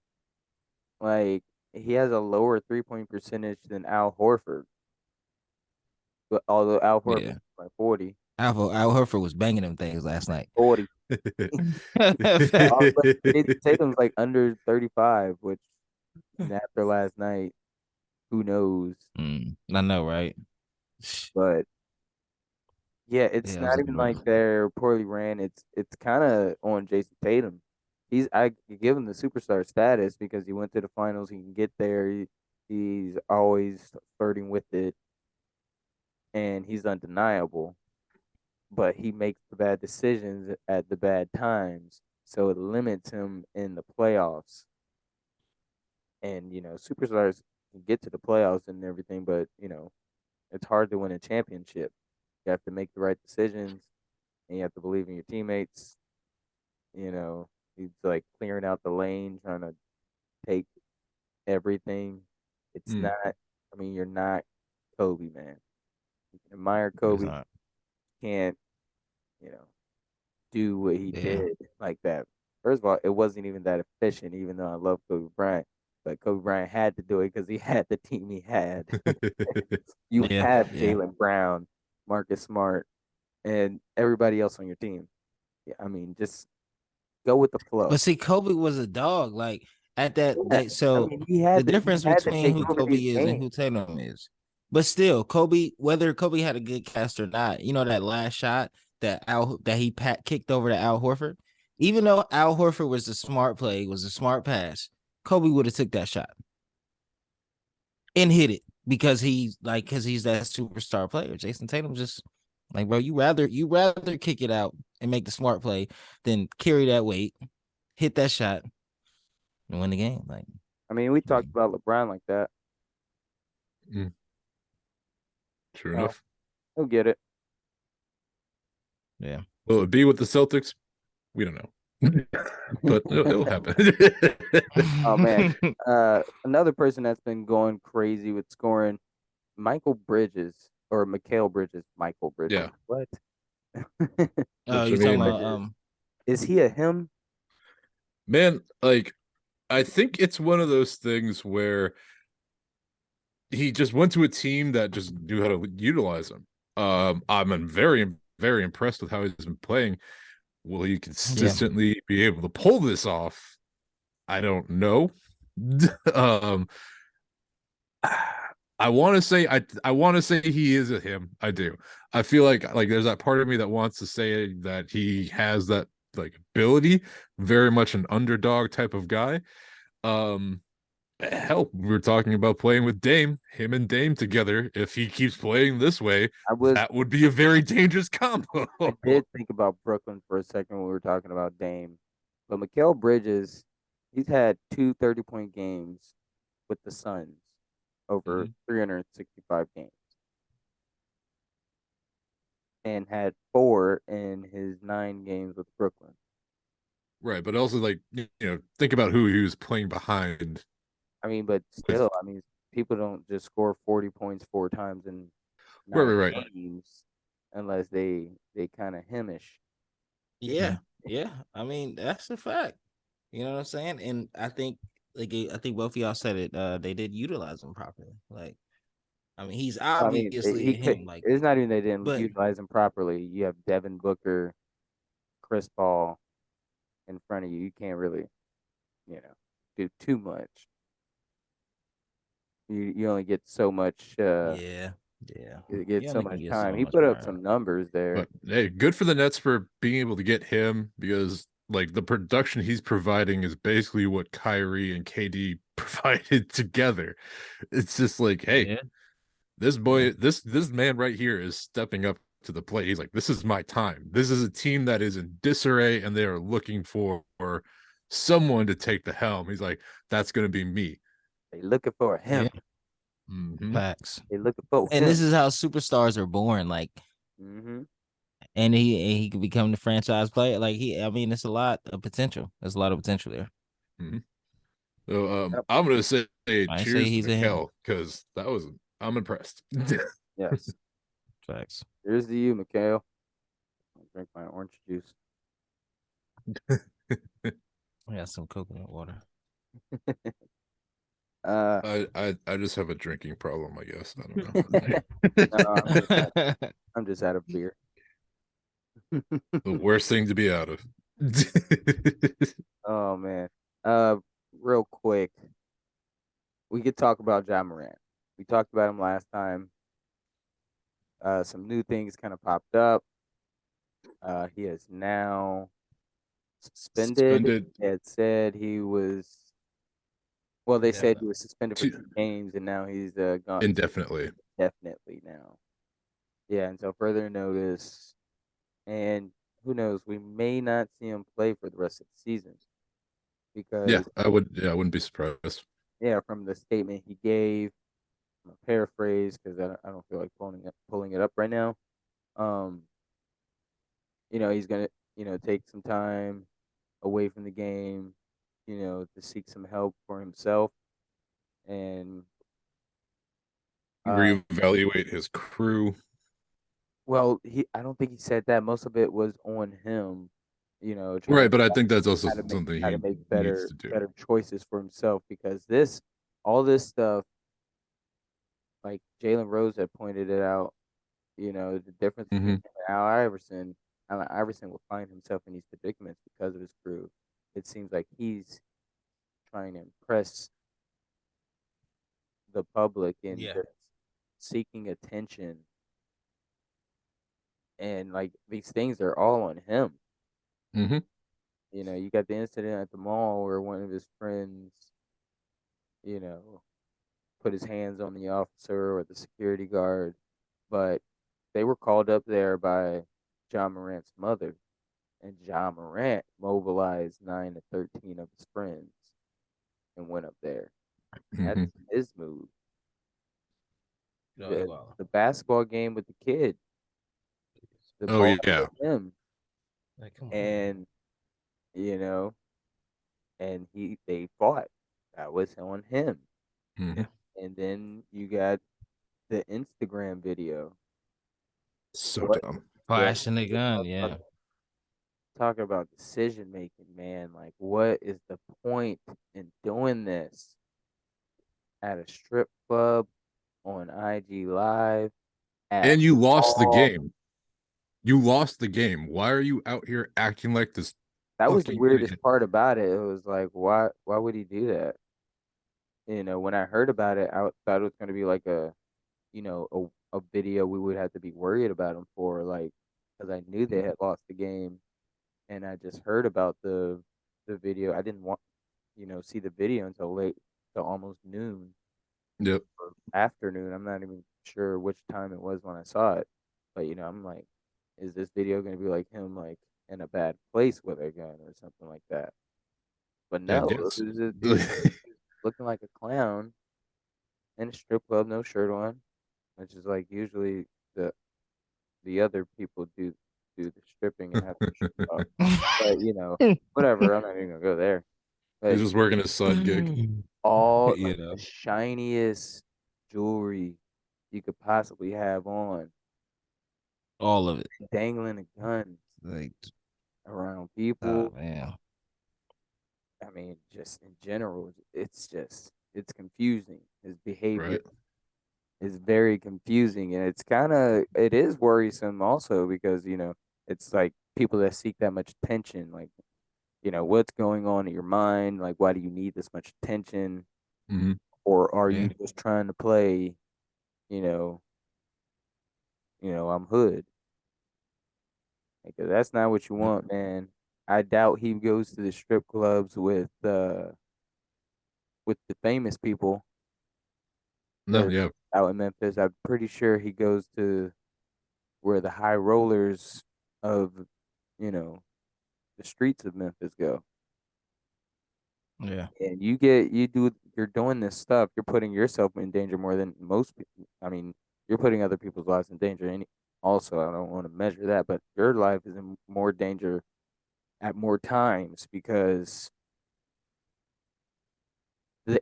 Like he has a lower 3-point percentage than Al Horford. But although Al Horford Yeah, is like 40, Al Horford was banging them things last night. 40. But Jason Tatum's like under 35, which after last night, who knows? I know, right? But yeah, it's Yeah, it was not a even rough. like they're poorly ran. It's kind of on Jason Tatum. I give him the superstar status because he went to the finals. He can get there. He's always flirting with it, and he's undeniable. But he makes the bad decisions at the bad times, so it limits him in the playoffs. And superstars can get to the playoffs and everything, but it's hard to win a championship. You have to make the right decisions, and you have to believe in your teammates. He's like clearing out the lane, trying to take everything. It's Mm. not. I mean, you're not Kobe, man. You can admire It's Kobe, not. can't you know do what he Yeah. did like that. First of all, it wasn't even that efficient, even though I love Kobe Bryant. But Kobe Bryant had to do it because he had the team he had. You Yeah. have Yeah. Jalen Brown, Marcus Smart, and everybody else on your team. Yeah, I mean, just go with the But flow. see, Kobe was a dog. Like at that Yeah, day. I So mean, the he difference had to between take who over these Kobe is and games. who Tatum is. But still, Kobe, whether Kobe had a good cast or not, that last shot that he kicked over to Al Horford, even though Al Horford was a smart play, was a smart pass, Kobe would have took that shot and hit it because he's that superstar player. Jason Tatum just like, bro, you rather kick it out and make the smart play than carry that weight, hit that shot, and win the game. Like, I mean, we I talked mean, about LeBron like that. Mm. True So enough. he'll get it. yeah. Will it be with the Celtics? We don't know. But it'll happen. Oh man, another person that's been going crazy with scoring, Michael Bridges or Mikhail Bridges. Michael Bridges. Yeah. What? Oh, Which I you talking Mikhail mean, about Bridges. Is he a him? man, like I think it's one of those things where he just went to a team that just knew how to utilize him. I'm very, very impressed with how he's been playing. Will he Yeah. consistently be able to pull this off? I don't know. um, I want to say he is a him. I do. I feel like there's that part of me that wants to say that he has that like ability, very much an underdog type of guy. Um, hell, we were talking about playing with Dame, him and Dame together. If he keeps playing this way, I was that would be a very dangerous combo. I did think about Brooklyn for a second when we were talking about Dame, but Mikhail Bridges, he's had two 30-point games with the Suns over Mhm. 365 games, and had four in his 9 games with Brooklyn. Right, but also like think about who he was playing behind I mean, but with. still, I mean, people don't just score 40 points 4 times in Right, nine right, right. games unless they kind of hemish. Yeah. Yeah. I mean, that's a fact. You know what I'm saying? And I think both of y'all said it. They did utilize him properly. Like, I mean, he's I mean, obviously he a could. him. Like, It's not even they didn't but utilize him properly. You have Devin Booker, Chris Paul in front of you. You can't really, you know, do too much. You only get so much. yeah, yeah, You get you so only can much get time. so He much put up more. some numbers there. But hey, good for the Nets for being able to get him because like the production he's providing is basically what Kyrie and KD provided together. It's just like, hey, Yeah, this yeah, boy, this man right here is stepping up to the plate. He's like, this is my time. This is a team that is in disarray and they are looking for someone to take the helm. He's like, that's gonna be me. They looking for yeah. him. Mm-hmm. Facts. They looking for And this him. is how superstars are born. Like, Mm-hmm. and he could become the franchise player. Like I mean, it's a lot of potential. There's a lot of potential there. Mm-hmm. So Yep. I'm gonna say I say cheers to he's a him. Mikal because I'm impressed. Yes. Facts. Here's to you, Mikhail. I'll drink my orange juice. I got some coconut water. uh, I just have a drinking problem, I guess. I no, don't know. I'm just out of beer. The worst thing to be out of. Oh man. Real quick, we could talk about Ja Morant. We talked about him last time. some new things kind of popped up. He is now suspended. Suspended It said he was. Well, they said he was suspended for to 2 games, and now he's gone indefinitely. definitely now. Yeah, until further notice. And who knows? We may not see him play for the rest of the season Yeah, because I would. Yeah, I wouldn't be surprised. yeah, from the statement he gave, I'm gonna paraphrase because I don't feel like pulling it up right now. Um, he's gonna take some time away from the game, to seek some help for himself and uh, Reevaluate his crew. well, I don't think he said that. Most of it was on him, trying to Right, but I think that's also something how to he make needs better to do. better choices for himself because all this stuff, like Jalen Rose had pointed it out, the difference between Hmm him and Al Iverson. Allen Iverson will find himself in these predicaments because of his crew. It seems like he's trying to impress the public and just seeking attention, and like these things are all on him. hmm You got the incident at the mall where one of his friends, you know, put his hands on the officer or the security guard, but they were called up there by John Morant's mother, and John Morant mobilized 9 to 13 of his friends and went up there. That's hmm his move. No, he The, wild. the basketball game with the kid, the Oh ball yeah. hit him, Like, come on. and you know, and they fought. That was on him. hmm And then you got the Instagram video. So What? dumb. Yeah, Flashing the gun, yeah. talk about decision making, man. Like, what is the point in doing this at a strip club on IG Live at And you lost the all? game. You lost the game. Why are you out here acting like this That was the fucking weirdest idiot? part about it. It was like, why would he do that? When I heard about it, I thought it was going to be like a video we would have to be worried about him for, like, because I knew they had lost the game, and I just heard about the video. I didn't want see the video until late, till almost noon Yep. or afternoon. I'm not even sure which time it was when I saw it, but I'm like, is this video going to be like him like in a bad place with a gun or something like that? But And no, yes. it was this dude looking like a clown in a strip club, no shirt on, which is like usually the the other people do the stripping and have their shirt off. But whatever. I'm not even gonna go there. He's But just working a side gig. all You like know. the shiniest jewelry you could possibly have on, All of it. dangling a gun Like, around oh people. man. I mean, just in general, it's confusing. His behavior Right. is very confusing, and it is worrisome also because it's like people that seek that much attention, like what's going on in your mind, like why do you need this much attention, hmm or are Yeah. you just trying to play, you know, I'm hood, because that's not what you Yep. want, man. I doubt he goes to the strip clubs with the famous people, No, because yeah. out in Memphis, I'm pretty sure he goes to where the high rollers of you know the streets of Memphis go. Yeah. And you're doing this stuff, you're putting yourself in danger more than most people. I mean, you're putting other people's lives in danger. And also, I don't want to measure that, but your life is in more danger at more times because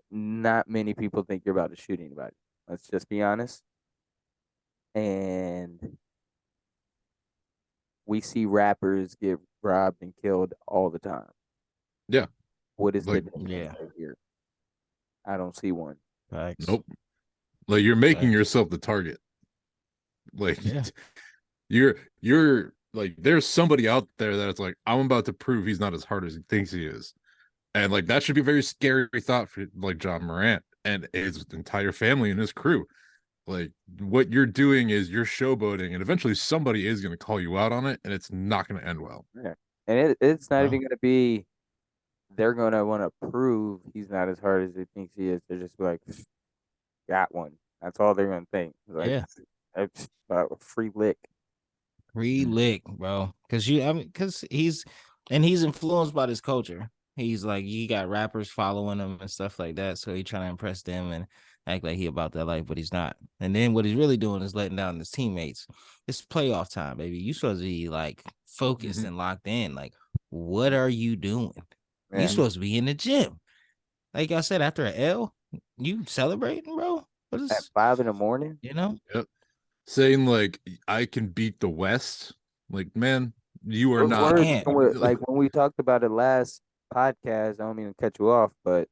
not many people think you're about to shoot anybody. Let's just be honest. And we see rappers get robbed and killed all the time. Yeah. What is the Like, difference Yeah. right here? I don't see one. Facts. nope. Like you're making Facts. yourself the target. Like Yeah. you're like there's somebody out there that's like, I'm about to prove he's not as hard as he thinks he is. And like that should be a very scary thought for like John Morant and his entire family and his crew. Like what you're doing is you're showboating, and eventually somebody is going to call you out on it, and it's not going to end well. Yeah. And it's not Well, even going to be, they're going to want to prove he's not as hard as he thinks he is. They're just be like, got one. That's all they're going to think. Like, yeah. it's a free lick. Free lick, bro. Cause he's influenced by this culture. He's like, he got rappers following him and stuff like that. So he trying to impress them and act like he about that life, but he's not. And then what he's really doing is letting down his teammates. It's playoff time, baby. You supposed to be like focused and locked in. Like, what are you doing? You Yeah. supposed to be in the gym. Like I said, after an L, you celebrating, bro? What At is 5 in the morning. Yep. Saying like I can beat the West. Like, man, you are Those not. words, can't. like when we talked about it last podcast, I don't mean to cut you off, but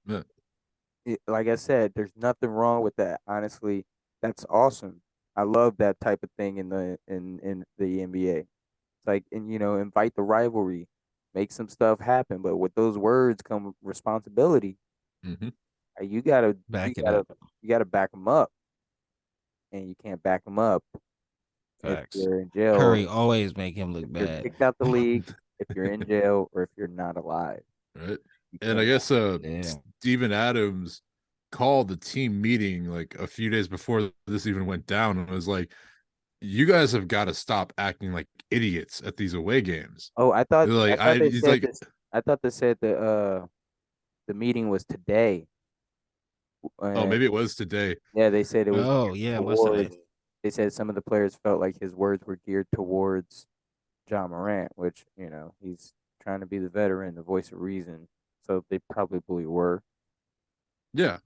like I said, there's nothing wrong with that. Honestly, that's awesome. I love that type of thing in the NBA. It's like, and invite the rivalry, make some stuff happen. But with those words come responsibility. Mhm. You gotta you Back it gotta up. you gotta back them up, and you can't back them up if Facts. you're in jail, Curry always make him if look you're bad. kicked out the league, if you're in jail, or if you're not alive. Right. You And I can't. guess Yeah. Steven Adams called the team meeting like a few days before this even went down and was like, you guys have got to stop acting like idiots at these away games. Oh, I Like thought they he's said like, this. I thought they said the meeting was today. oh, And maybe it was today. yeah, they said it was Oh, geared yeah, what's today? towards. They said some of the players felt like his words were geared towards John Morant, which he's trying to be the veteran, the voice of reason. So they probably were. Yeah.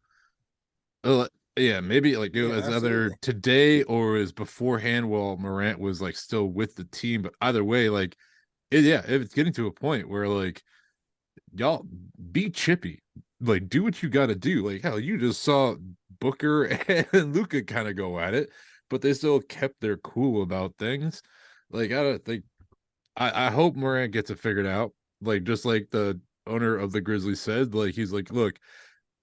Yeah, maybe like it Yeah, was either absolutely. today or it was beforehand while Morant was like still with the team. But either way, like yeah, it's getting to a point where like y'all be chippy. Like do what you gotta do. Like hell, you just saw Booker and Luca kind of go at it, but they still kept their cool about things. Like I don't think I hope Morant gets it figured out. Like just like the owner of the Grizzlies said, like he's like, look,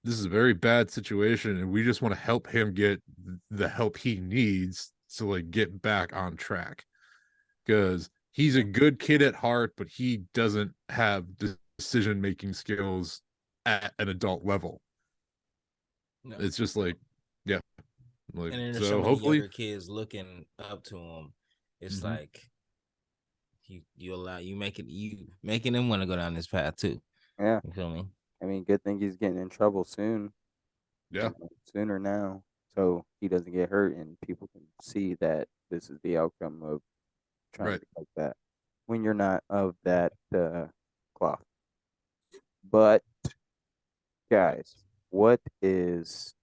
this is a very bad situation, and we just want to help him get the help he needs to like get back on track. Because he's a good kid at heart, but he doesn't have decision making skills at an adult level. No. It's just like, yeah, like And then there's so so. many Hopefully, younger kids looking up to him. It's mm-hmm. like you making them want to go down this path too. Yeah, You feel me? I mean, good thing he's getting in trouble soon, Yeah, sooner now, so he doesn't get hurt, and people can see that this is the outcome of trying to right. be like that when you're not of that cloth. But guys, what does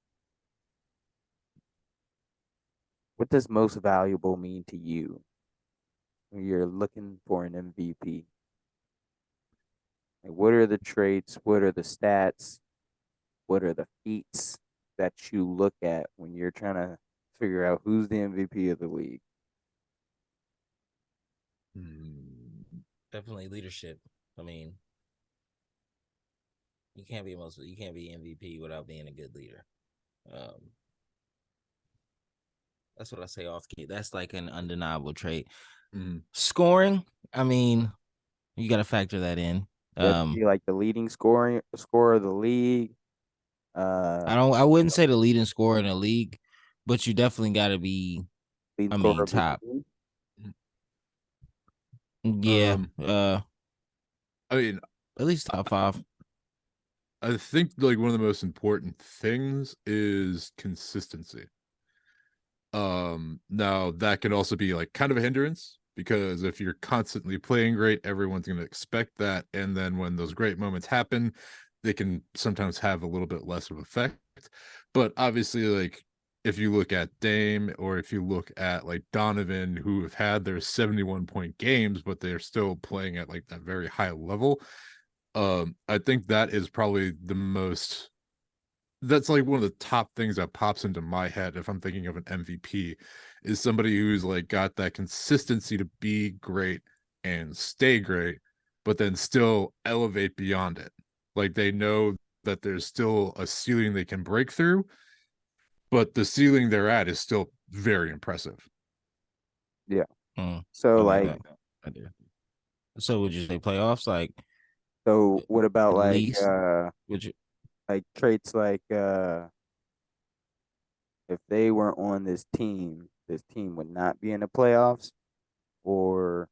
most valuable mean to you when you're looking for an MVP? Like, what are the traits? What are the stats? What are the feats that you look at when you're trying to figure out who's the MVP of the league? Definitely leadership. I mean, you can't be MVP without being a good leader. That's what I say off key. That's like an undeniable trait. Scoring, I mean, you got to factor that in. You have to be like the leading scorer of the league. I wouldn't say the leading scorer in the league, but you definitely got to be. Leading I scorer mean, of the top. team. Yeah. I mean, At least top 5. I think like one of the most important things is consistency. Now that can also be like kind of a hindrance because if you're constantly playing great, everyone's going to expect that, and then when those great moments happen, they can sometimes have a little bit less of effect. But obviously, like if you look at Dame or if you look at like Donovan, who have had their 71-point games, but they're still playing at like that very high level, I think that is probably the most, that's like one of the top things that pops into my head if I'm thinking of an MVP is somebody who's like got that consistency to be great and stay great, but then still elevate beyond it. Like they know that there's still a ceiling they can break through, but the ceiling they're at is still very impressive. Yeah. I So like like, that. I do. So would you say playoffs? Like so what about at least? Would you? like traits like if they weren't on this team would not be in the playoffs, or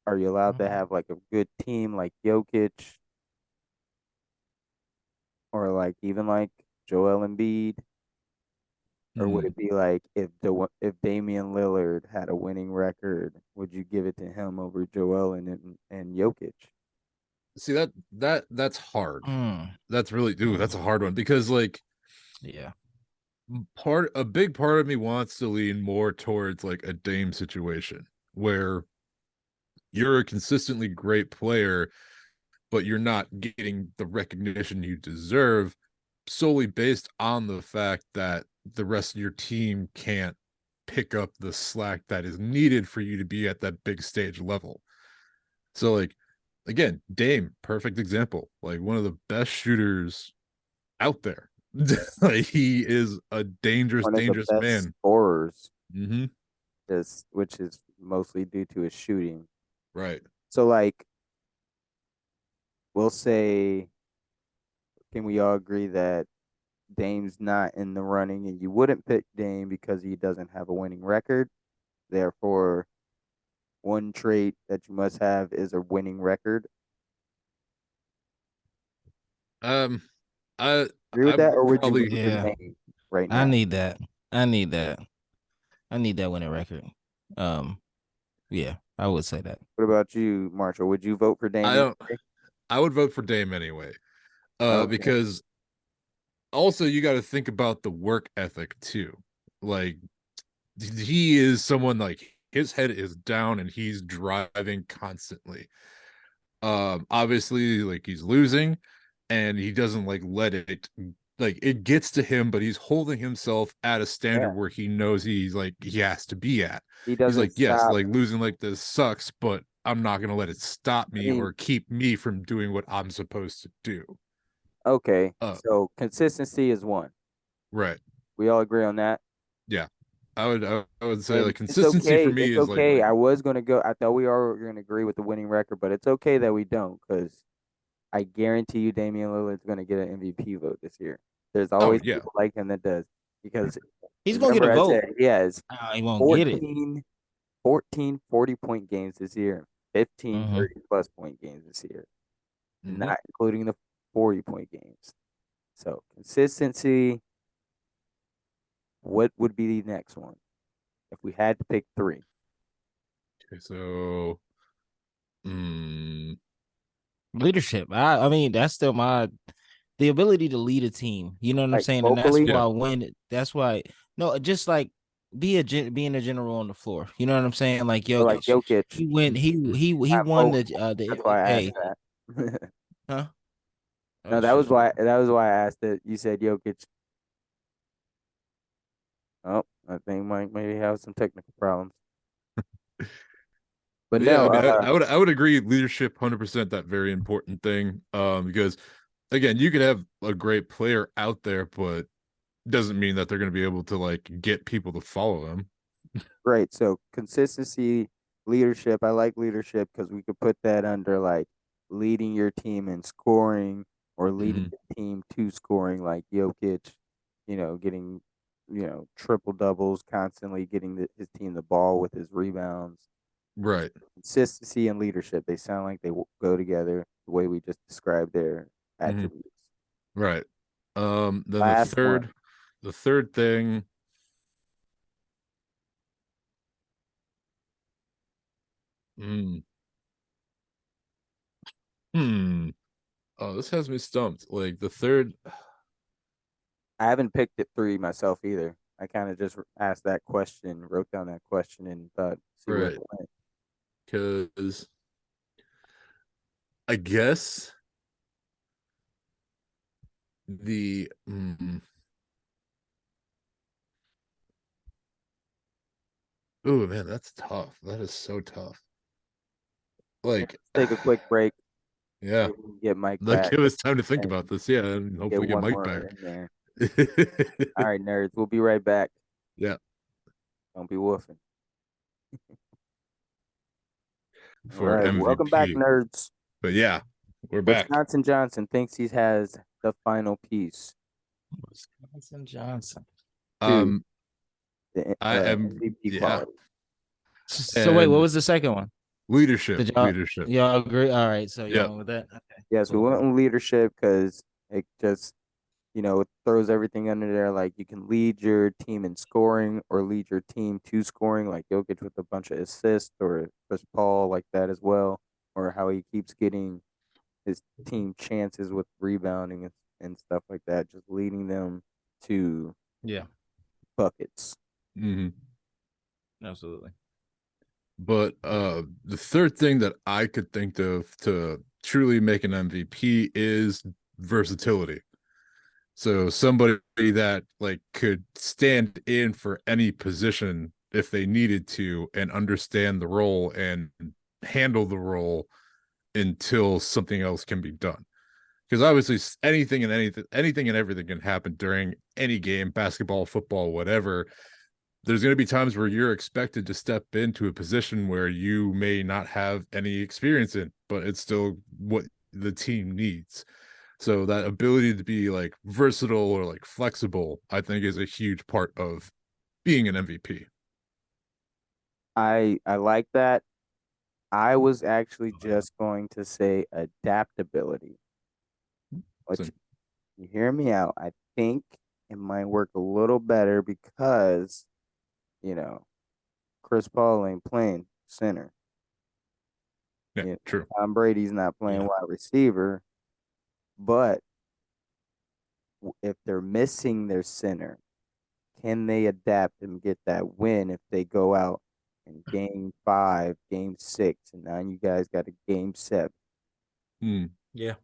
are you allowed to have like a good team like Jokic, or like even like Joel Embiid, or would it be like if Damian Lillard had a winning record, would you give it to him over Joel and Jokic? See that's hard. Mm, That's really that's a hard one because like yeah. a big part of me wants to lean more towards like a Dame situation where you're a consistently great player, but you're not getting the recognition you deserve solely based on the fact that the rest of your team can't pick up the slack that is needed for you to be at that big stage level. So like again, Dame, perfect example. Like one of the best shooters out there. Like he is a dangerous, One of the dangerous best man. scorers, Mm-hmm. which is mostly due to his shooting. Right. So like we'll say, can we all agree that Dame's not in the running, and you wouldn't pick Dame because he doesn't have a winning record? Therefore, one trait that you must have is a winning record. Um I Agree with I that, or would you probably vote for Yeah. Dame right I now? need that. I need that. I need that winning record. Um, yeah, I would say that. What about you, Marshall? Would you vote for I Dame don't I would vote for Dame anyway. Okay. Because also you got to think about the work ethic too. Like he is someone like his head is down and he's driving constantly. Obviously like he's losing and he doesn't like let it like it gets to him, but he's holding himself at a standard Yeah. where he knows he's like he has to be at. He He's doesn't like, yes, stop. like losing like this sucks, but I'm not gonna let it stop I me mean, or keep me from doing what I'm supposed to do. okay. Uh, So consistency is one. right. We all agree on that. Yeah. I would say And like consistency for me It's is like okay. I was gonna go. I thought we are gonna agree with the winning record, but it's okay that we don't, because I guarantee you, Damian Lillard's gonna get an MVP vote this year. There's oh always yeah. people like him that does, because He's gonna get a remember I vote. said he has He won't get it. 14, 14 40-point games this year, 15 Mm-hmm. 30-plus point games this year, Mhm. not including the 40-point games. So consistency. What would be the next one if we had to pick three? Okay, so mm, Leadership. I mean, that's still the ability to lead a team. You know what I'm Like saying? And that's vocally, yeah. why that's why no, just like being a general on the floor. You know what I'm saying? Like or like Jokic, Jokic, he went he not won vocal. the That's why I asked hey, that. huh? No, Oh shit. that was why I asked it. You said Jokic. Oh, I think Mike maybe have some technical problems. But But yeah, I no, mean I would agree leadership 100% that very important thing. Because again, you could have a great player out there, but doesn't mean that they're gonna be able to like get people to follow them. great. So consistency, leadership. I like leadership because we could put that under like leading your team in scoring, or leading Mhm. the team to scoring, like Jokic. Getting triple doubles constantly, getting his team the ball with his rebounds. Right. Consistency and leadership, they sound like they go together the way we just described their Mhm. attributes. Right. Then the Last one. third thing. Mm, hmm. Oh, this has me stumped. Like the third, I haven't picked it three myself either. I kind of just asked that question, wrote down that question, and thought, see where it right? went. Because I guess the oh man, that's tough. That is so tough. Yeah, Like, let's take a quick break. See yeah, if we can get Mike like back give us time to think and about this. Yeah, and get hopefully get one Mike more back. in there. All right, nerds. We'll be right back. Yeah, Don't be woofing. All for right. Welcome back, MVP. nerds. But yeah, we're back. Wisconsin Johnson thinks he has the final piece Wisconsin Johnson. to Um, the I am, MVP yeah, quality. So wait, what and was the second one? leadership, Did leadership. y'all agree? All right, so y'all Yep. went with that. Okay, Yes, we cool. went with leadership because it just, it throws everything under there. Like you can lead your team in scoring or lead your team to scoring, like Jokic with a bunch of assists, or Chris Paul like that as well, or how he keeps getting his team chances with rebounding and stuff like that, just leading them to Yeah, buckets. Hmm. absolutely. But the third thing that I could think of to truly make an MVP is versatility. So somebody that like could stand in for any position if they needed to and understand the role and handle the role until something else can be done. Because obviously anything and everything can happen during any game, basketball, football, whatever. There's going to be times where you're expected to step into a position where you may not have any experience in, but it's still what the team needs. So that ability to be like versatile or like flexible, I think, is a huge part of being an MVP. I like that. I was actually just going to say adaptability, So, which you hear me out. I think it might work a little better because, you know, Chris Paul ain't playing center. yeah, true. Tom Brady's not playing Yeah. wide receiver, but if they're missing their center, can they adapt and get that win if they go out in game 5, game 6, and now you guys got a game 7? Mm. Yeah,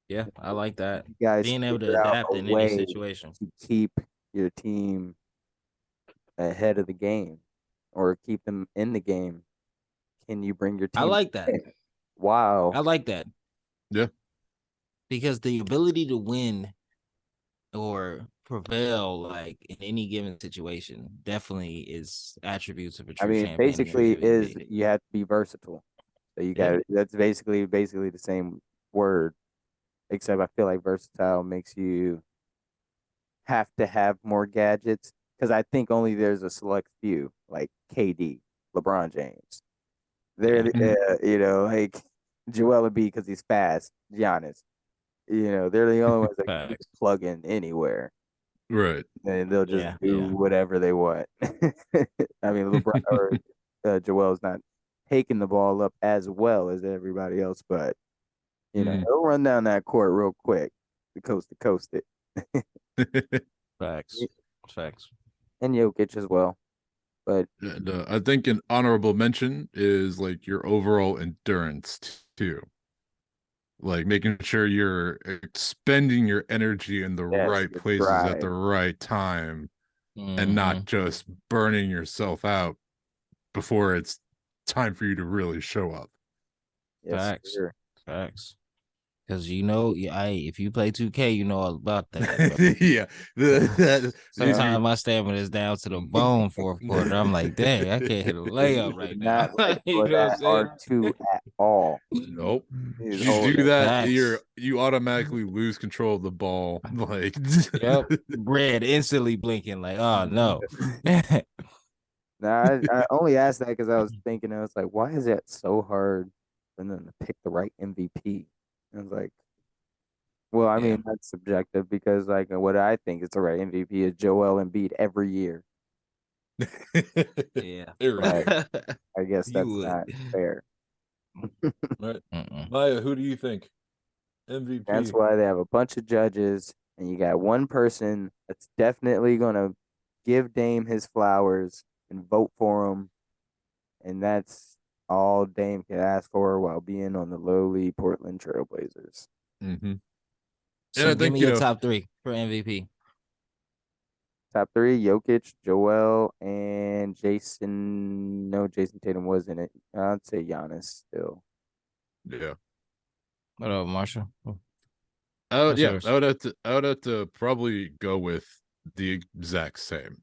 yeah, I like that. You guys Being able to figure out adapt a in any way situation. to keep your team ahead of the game or keep them in the game. Can you bring your I team? like that. Wow. I like that Yeah. because the ability to win or prevail, like in any given situation, definitely is attributes of a I true mean, champion and true basically is MVP. you have to be versatile. So you Yeah, got that's basically the same word, except I feel like versatile makes you have to have more gadgets because I think only there's a select few like KD, LeBron James. They're yeah, Mhm. like Joel Embiid because he's fast. Giannis, they're the only ones that can facts. just plug in anywhere Right. and they'll just Yeah, do yeah, whatever they want. I mean, LeBron or Joel's not taking the ball up as well as everybody else, but Mhm. he'll run down that court real quick, the coast to coast it, facts, facts. and Jokic as well. But And, I think an honorable mention is like your overall endurance too. Like making sure you're expending your energy in the yes, right the places at the drive. right time and Mm-hmm. not just burning yourself out before it's time for you to really show up. Yes, Facts, sir. facts. Because if you play 2K, you know all about that, brother. Yeah. If Uh, you Sometimes my stamina is down to the bone fourth quarter. I'm like, dang, I can't hit a layup he right did now. not like You for know what I'm that saying? R2 at all. Nope. He's You do holding. that, Facts. you automatically lose control of the ball. Like Yep. Red instantly blinking, like, oh no. Now, I only asked that because I was thinking, I was like, why is that so hard for them to pick the right MVP? I was like, well, I Yeah. mean, that's subjective because, like, what I think is the right MVP is Joel Embiid every year. Yeah. But I guess You that's would. not fair. Right. Mm-mm. Maya, who do you think? That's MVP. why they have a bunch of judges, and you got one person that's definitely going to give Dame his flowers and vote for him. And that's all Dame can ask for while being on the lowly Portland Trailblazers. Mm-hmm. And So I give think, me your top three for MVP. Top three: Jokic, Joel, and Jason. No, Jason Tatum was in it. I'd say Giannis still. yeah. What up, Marshall? What's yours? I would have to probably go with the exact same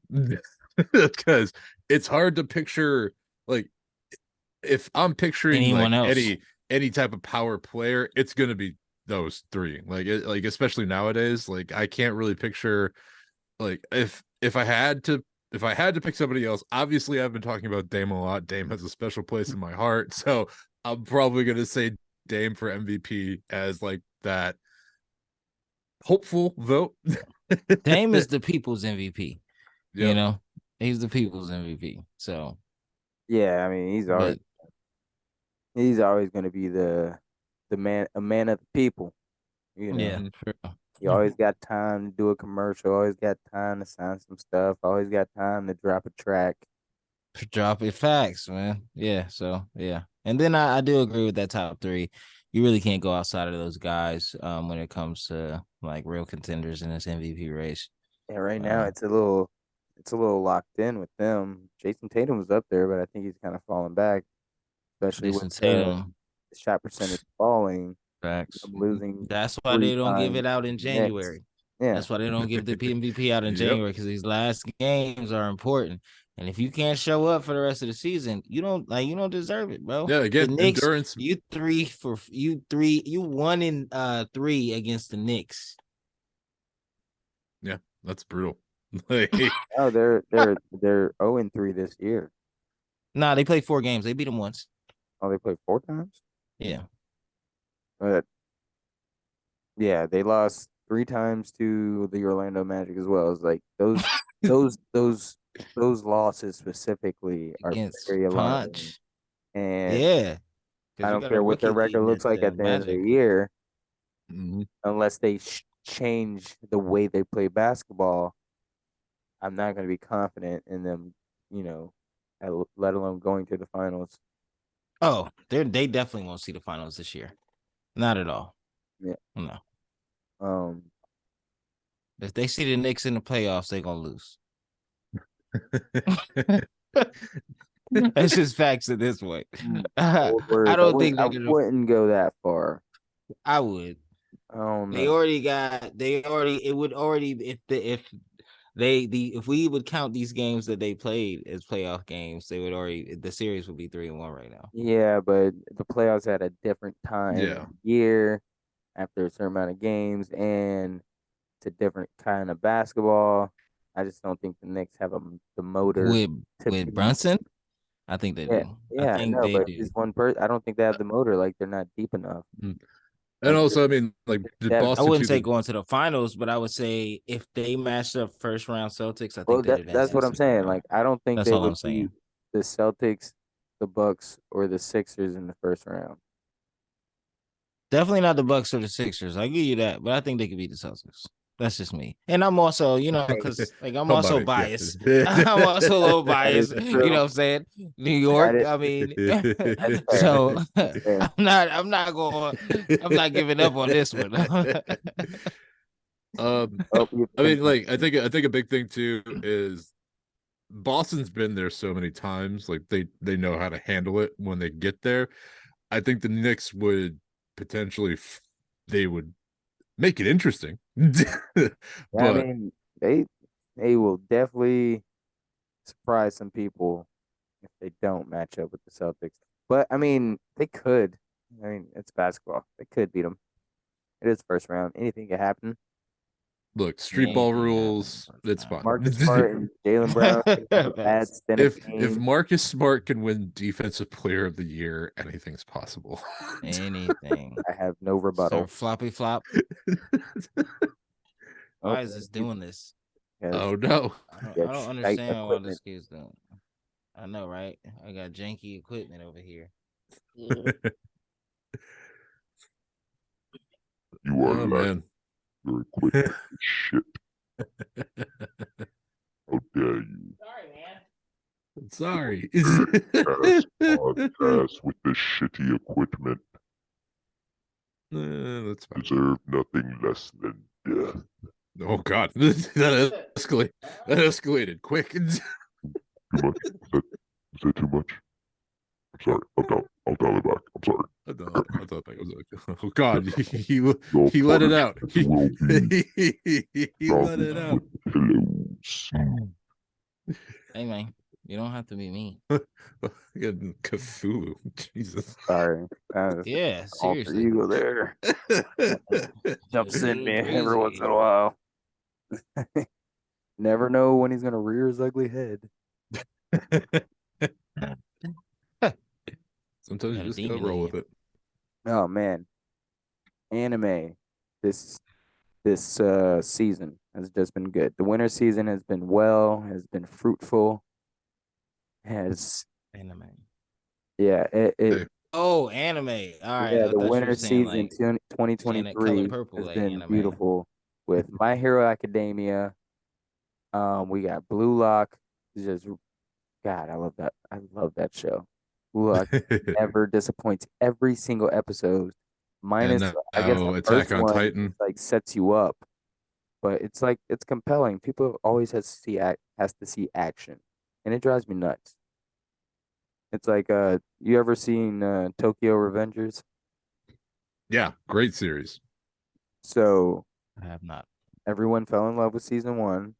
because it's hard to picture like if I'm picturing Anyone like else? any type of power player, it's gonna be those three. Like especially nowadays, like I can't really picture like if I had to pick somebody else, obviously I've been talking about Dame a lot. Dame has a special place in my heart, so I'm probably gonna say Dame for MVP as like that hopeful vote. Dame is the people's MVP. You Yep. know, he's the people's MVP. So, Yeah, I mean, but he's always going to be a man of the people. You know, yeah, Mhm. true. he always got time to do a commercial. Always got time to sign some stuff. Always got time to drop a track. Drop it facts, man. Yeah. So yeah. And then I do agree with that top three. You really can't go outside of those guys when it comes to like real contenders in this MVP race. And right now, Uh it's a little locked in with them. Jason Tatum was up there, but I think he's kind of falling back, especially with Jason Tatum, the shot percentage falling. facts. I'm losing That's why three they don't give times it out in to the Knicks. January. Yeah, That's why they don't give the MVP out in Yep. January because these last games are important. And if you can't show up for the rest of the season, you don't deserve it, bro. Yeah, The again, Knicks, endurance. you 1 in 3 against the Knicks. Yeah, that's brutal. Like, oh, they're 0-3 this year. Nah, they played 4 games. They beat them once. Oh, they played 4 times. Yeah. But yeah, they lost 3 times to the Orlando Magic as well. It's like those those those losses specifically are Against very alarming. Punch. And Yeah. I Because you don't got a care what their rookie record leading looks like the at the end of the Magic. year, mhm. unless they change the way they play basketball. I'm not going to be confident in them, you know, let alone going to the finals. Oh, they definitely won't see the finals this year. Not at all. Yeah. No. Um. If they see the Knicks in the playoffs, they're gonna lose. That's just facts at this point. Bold I words. don't think I they're gonna. wouldn't go that far. I would. I don't They know. already got. They already. It would already if we would count these games that they played as playoff games, they would already the series would be 3-1 right now. Yeah, but the playoffs at a different time of Yeah. the year after a certain amount of games, and it's a different kind of basketball. I just don't think the Knicks have the motor With to with be. Brunson, I think they Yeah, do. I yeah, think no, they but do. just one person. I don't think they have the motor. Like they're not deep enough. Mm. And Like also, I mean, like the depth. I Boston wouldn't too. say going to the finals, but I would say if they matched up first round Celtics, I Well, think they'd advance that's to the what I'm second saying. round. Like I don't think That's they all would I'm saying. beat the Celtics, the Bucks, or the Sixers in the first round. Definitely not the Bucks or the Sixers. I give you that, but I think they could beat the Celtics. That's just me. And I'm also, because like I'm also Somebody, yeah. biased. I'm also a little That is biased. You know true. what I'm saying? New That York. is I mean, that's fair. so That's fair. I'm not giving up on this one. Oh, you I mean, can- like I think a big thing too is Boston's been there so many times, like they know how to handle it when they get there. I think the Knicks would potentially they would make it interesting. Yeah, I But mean they will definitely surprise some people if they don't match up with the Celtics. But I mean, they could. I mean, it's basketball. They could beat them. It is first round. Anything can happen. look, street ball Anything can happen in the rules, first it's round. fine. Marcus Smart and Jalen Brown can have a bad Facts. stint of If game. Marcus Smart can win Defensive Player of the Year, anything's possible. Anything. I have no Sir rebuttal. Floppy Flop. Oh, Why is this doing this? because Oh no. I don't shite understand why this equipment. kid's doing. I know, right? I got janky equipment over here. You are Oh lacking man. your equipment is shit. How dare you? Sorry, man. Sorry. Nerdcast podcast with this shitty equipment That's fine. deserve nothing less than death. Oh god. That escalated. That escalated quick. Too much? Was that too much? Sorry, I'll dial it back. I'm sorry. I thought that was like, oh God, he Your let it out. punishment will be He let it covered out. with pillows. Hey man, you don't have to be mean. Getting Cthulhu. Jesus. Sorry. Yeah, Alter seriously. ego there. Jumps in me every once in a Crazy. while. Never know when he's gonna rear his ugly head. Sometimes you Got a just gotta demon roll in with you. it. Oh man, anime. This season has just been good. The winter season has been fruitful. Has Anime. yeah, Hey, Oh, anime. All right. yeah, I the thought you were winter saying season like saying that color 2023 purple, has like been anime. beautiful with My Hero Academia. We got Blue Lock. It's just God, I love that. I love that show. Blue Lock never disappoints every single episode. and Minus, I guess now the Attack first on one Titan. like sets you up, but it's like it's compelling. People always has to see action, and it drives me nuts. It's like you ever seen Tokyo Revengers? Yeah, great series. So I have not. everyone fell in love with season one.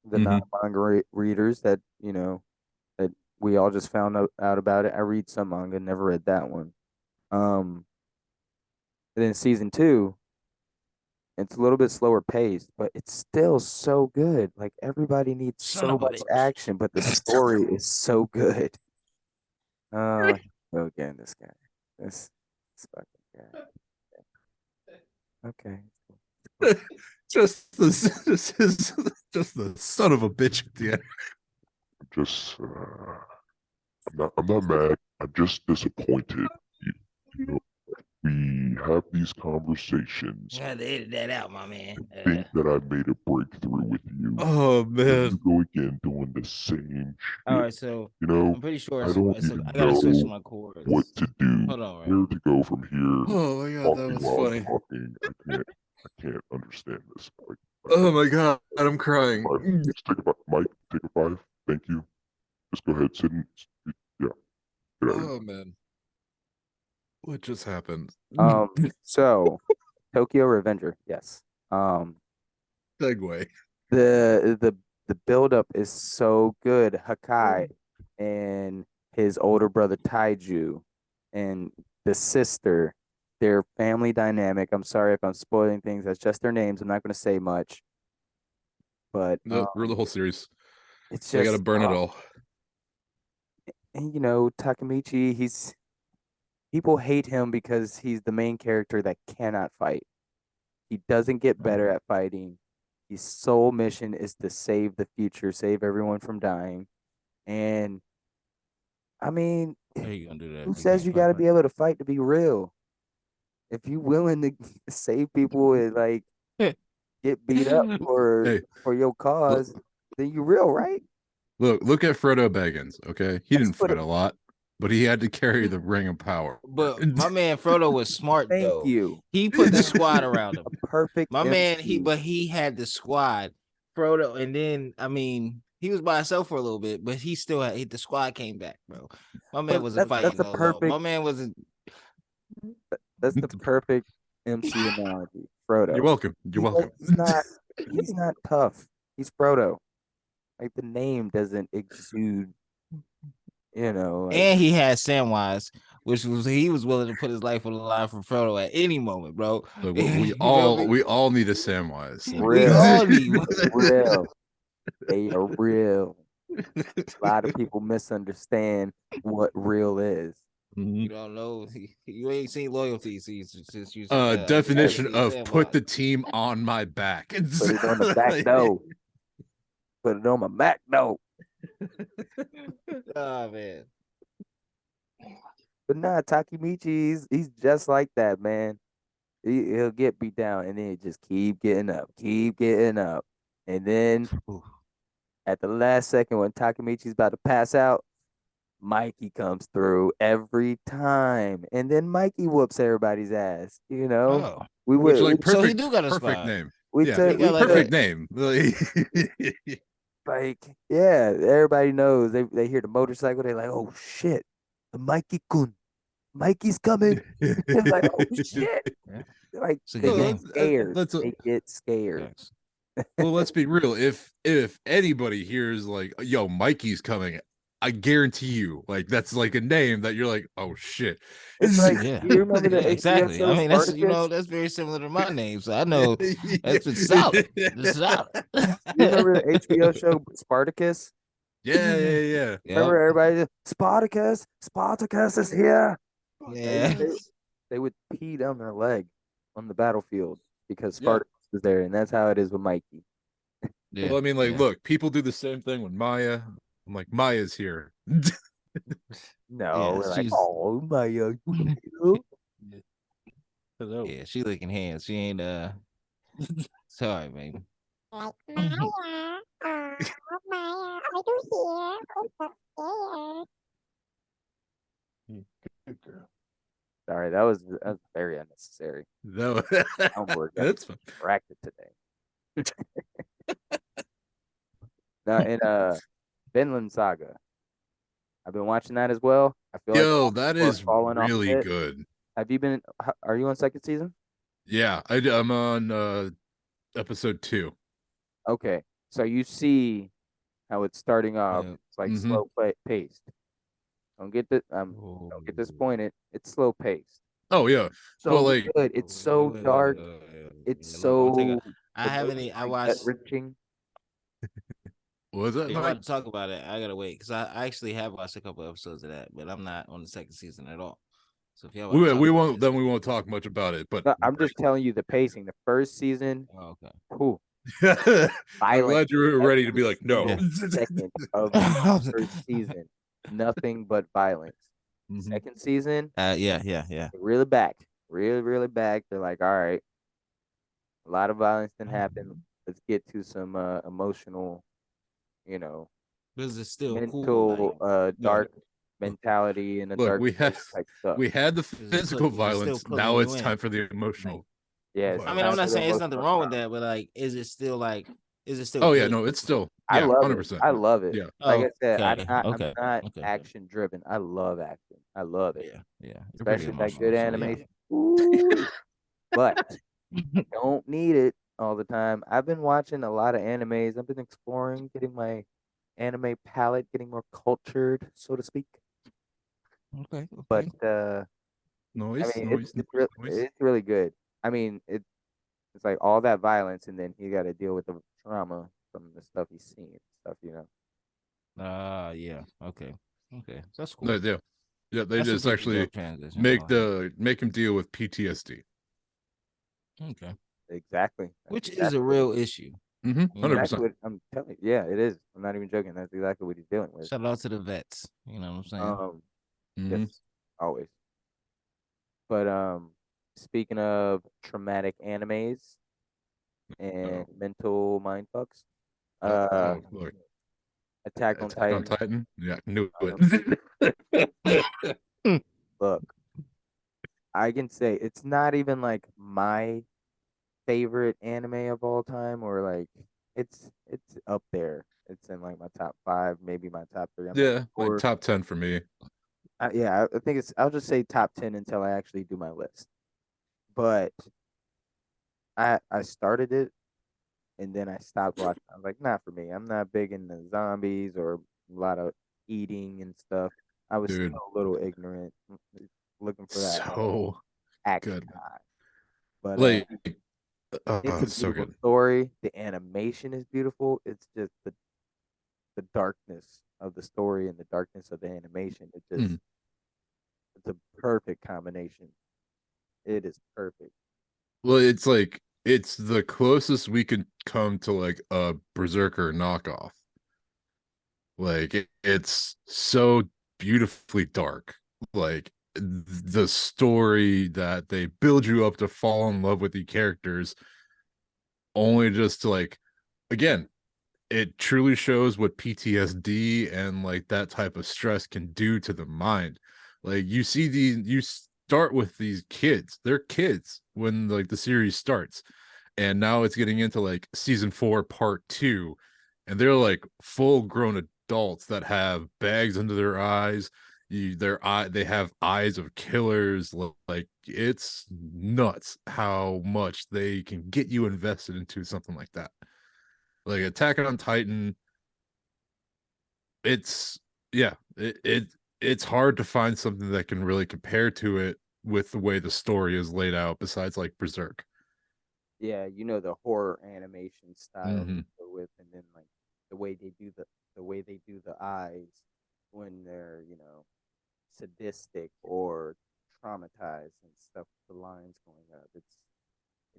The Mhm. non-manga readers that that we all just found out about it. I read some manga, never read that one. Um, and then season two, it's a little bit slower paced, but it's still so good. Like everybody needs Son so of a much bitch. action, but the story is so good. Oh, go again, this guy. This fucking guy. Okay. just the just the son of a bitch at the end. Just, I'm not mad. I'm just disappointed. You know, we have these conversations. You had to edit that out, my man. Think that I made a breakthrough with you. Oh And then you man. go again doing the same All shit. right, so You know, I'm pretty sure I don't so even I gotta switch know my chords. what to do, Hold on, where right? to go from here. Oh my God, that Talking was while I'm funny. talking. I can't understand this. Oh my God, I'm crying. Just take a Mike, take a 5. Thank you. Just go ahead, sit and yeah, get out of here. Oh man. What just happened? So Tokyo Revenger, yes. Segue. The buildup is so good. Hakai and his older brother Taiju and the sister, their family dynamic. I'm sorry if I'm spoiling things. That's just their names. I'm not going to say much, but No, we're the whole series. it's They gotta just burn it all. and Takamichi. People hate him because he's the main character that cannot fight. He doesn't get better at fighting. His sole mission is to save the future, save everyone from dying. And I mean, How you gonna do that who if you says can't you fight? got to be able to fight to be real? If you willing to save people and like get beat up Hey, for your look, cause, then you real, right? look at Frodo Baggins. Okay, he That's didn't what. fight a lot, but he had to carry the ring of power. But my man Frodo was smart Thank though. you. He put the Thank squad you. around him. A perfect My man, MC. he had the squad, Frodo, and then I mean he was by himself for a little bit, but he still had the squad came back, bro. My man But wasn't that's fighting a alone. My perfect. man wasn't. That's the perfect MC analogy. Frodo. You're welcome. You're welcome. He's not. He's not tough. He's Frodo. Like the name doesn't exude. Like And he had Samwise, which was he was willing to put his life on the line for Frodo at any moment, bro. Look, You feel me? we all need a Samwise. We real, all need. real. They are real. A lot of people misunderstand what real is. You don't know. You ain't seen loyalty since you Definition seen of put Samwise. the team on my back. Put it on the back though. Put it on my back though. Oh man. But nah, Takemichi, he's just like that, man. He'll get beat down and then just keep getting up, keep getting up. And then at the last second when Takemichi's about to pass out, Mikey comes through every time. And then Mikey whoops everybody's ass. Oh, We Which would like so he perfect do got a perfect squad. name. we Yeah, took He got we like took perfect a. name. like yeah, everybody knows they hear the motorcycle, they're like, oh shit. Mikey-kun, Mikey's coming. It's like, oh shit! Yeah. Like It's a they good get game. scared. That's They get scared. Thanks. well, let's be real. If anybody hears like, yo, Mikey's coming, I guarantee you, like that's like a name that you're like, oh shit. It's like, Yeah. you remember the Yeah, HBO exactly. show I mean, that's Spartacus? that's very similar to my name, so I know that's been solid. It's solid. You remember the HBO show Spartacus? Yeah. Yeah. Remember everybody just, Spartacus, Spartacus is here. Yeah. They would pee down their leg on the battlefield because Yeah. Spartacus was there, and that's how it is with Mikey. Yeah. Well, I mean, like, Yeah. look, people do the same thing with Maya. I'm like, Maya's here. No, Yeah, we're like, she's- oh my, Hello. Yeah, she licking hands. She ain't sorry, man. Like Maya, Maya, are you here? I'm scared. Good girl. sorry, that was very unnecessary. No, Homework, that's fine. distracted today. Now in Vinland Saga, I've been watching that as well. I feel like Yo, that people are is falling off really it. good. Have you been? Are you on second season? Yeah, I'm on episode 2. Okay, so you see how it's starting off. Yeah. It's like Mhm. slow paced. Don't get don't get disappointed. It's slow paced. Oh yeah. So Well, like, good. It's so dark. It's so I haven't. I watched. gut-wrenching. was it? If I'm Mike? about to talk about it, I gotta wait because I actually have watched a couple episodes of that, but I'm not on the second season at all. So if y'all, We won't. Then we won't talk much about it. But No, I'm just telling you the pacing. The first season, Oh, okay. whew, I'm violent. glad you were ready to be like, no. Yeah. Second of the first season, nothing but violence. Mhm. Second season, Yeah. really back, really back. They're like, all right, a lot of violence didn't happen. Let's get to some emotional, This is still mental, cool. Like, dark mentality and a Look, dark we had type stuff. we had the Is it physical is it still violence. pulling Now you it's in? time for the emotional. Yeah, it's I mean, I'm time not for the saying there's nothing emotional wrong with drama. that, but like, is it still like, is it still? Oh yeah, good? no, it's still I yeah, love 100%. it. I love it. Yeah. Like I said, Okay, I'm okay, not okay. action driven. I love action. I love it. Yeah. You're pretty Especially that emotional, good so, yeah. animation. Ooh. But don't need it all the time. I've been watching a lot of animes. I've been exploring, getting my anime palette, getting more cultured, so to speak. Okay. But I Noise, mean, noise, noise. it's really good. I mean, it's like all that violence, and then you got to deal with the trauma from the stuff he's seen, stuff. Yeah. Okay. That's cool. No, yeah. They That's a just pretty actually dope transition. make him deal with PTSD. Okay. Exactly. That's Which is exactly a what real issue. Mm-hmm. You know, 100%. exactly what I'm telling you. Yeah, it is. I'm not even joking. That's exactly what he's dealing with. Shout out to the vets. You know what I'm saying? Mhm. Yes, always. But speaking of traumatic animes and mental mind fucks, Look, Attack on Attack on Titan. Titan. Yeah, knew it. Look, I can say it's not even like my favorite anime of all time, or like it's up there. It's in like my top 5, maybe my top 3. I'm not Yeah, like sure. top 10 for me. Yeah, I think I'll just say top 10 until I actually do my list. But I started it and then I stopped watching. I was like, not for me. I'm not big into zombies or a lot of eating and stuff. I was Dude. still a little ignorant, looking for that So action good. high. But Like, it's a so beautiful good. story. The animation is beautiful. It's just the darkness of the story and the darkness of the animation. It just it's a perfect combination. It is perfect. Well, it's like it's the closest we can come to like a Berserker knockoff. Like it's so beautifully dark. Like the story that they build you up to fall in love with the characters, only just to like, again, it truly shows what PTSD and like that type of stress can do to the mind. Like you start with these kids. They're kids when like the series starts. And now it's getting into like season 4, part 2, and they're like full grown adults that have bags under their eyes they have eyes of killers. Like it's nuts how much they can get you invested into something like that. Like Attack on Titan, it's it's hard to find something that can really compare to it with the way the story is laid out, besides like Berserk. Yeah, the horror animation style Mhm. to go with, and then like the way they do the eyes when they're sadistic or traumatized and stuff. The lines going up. They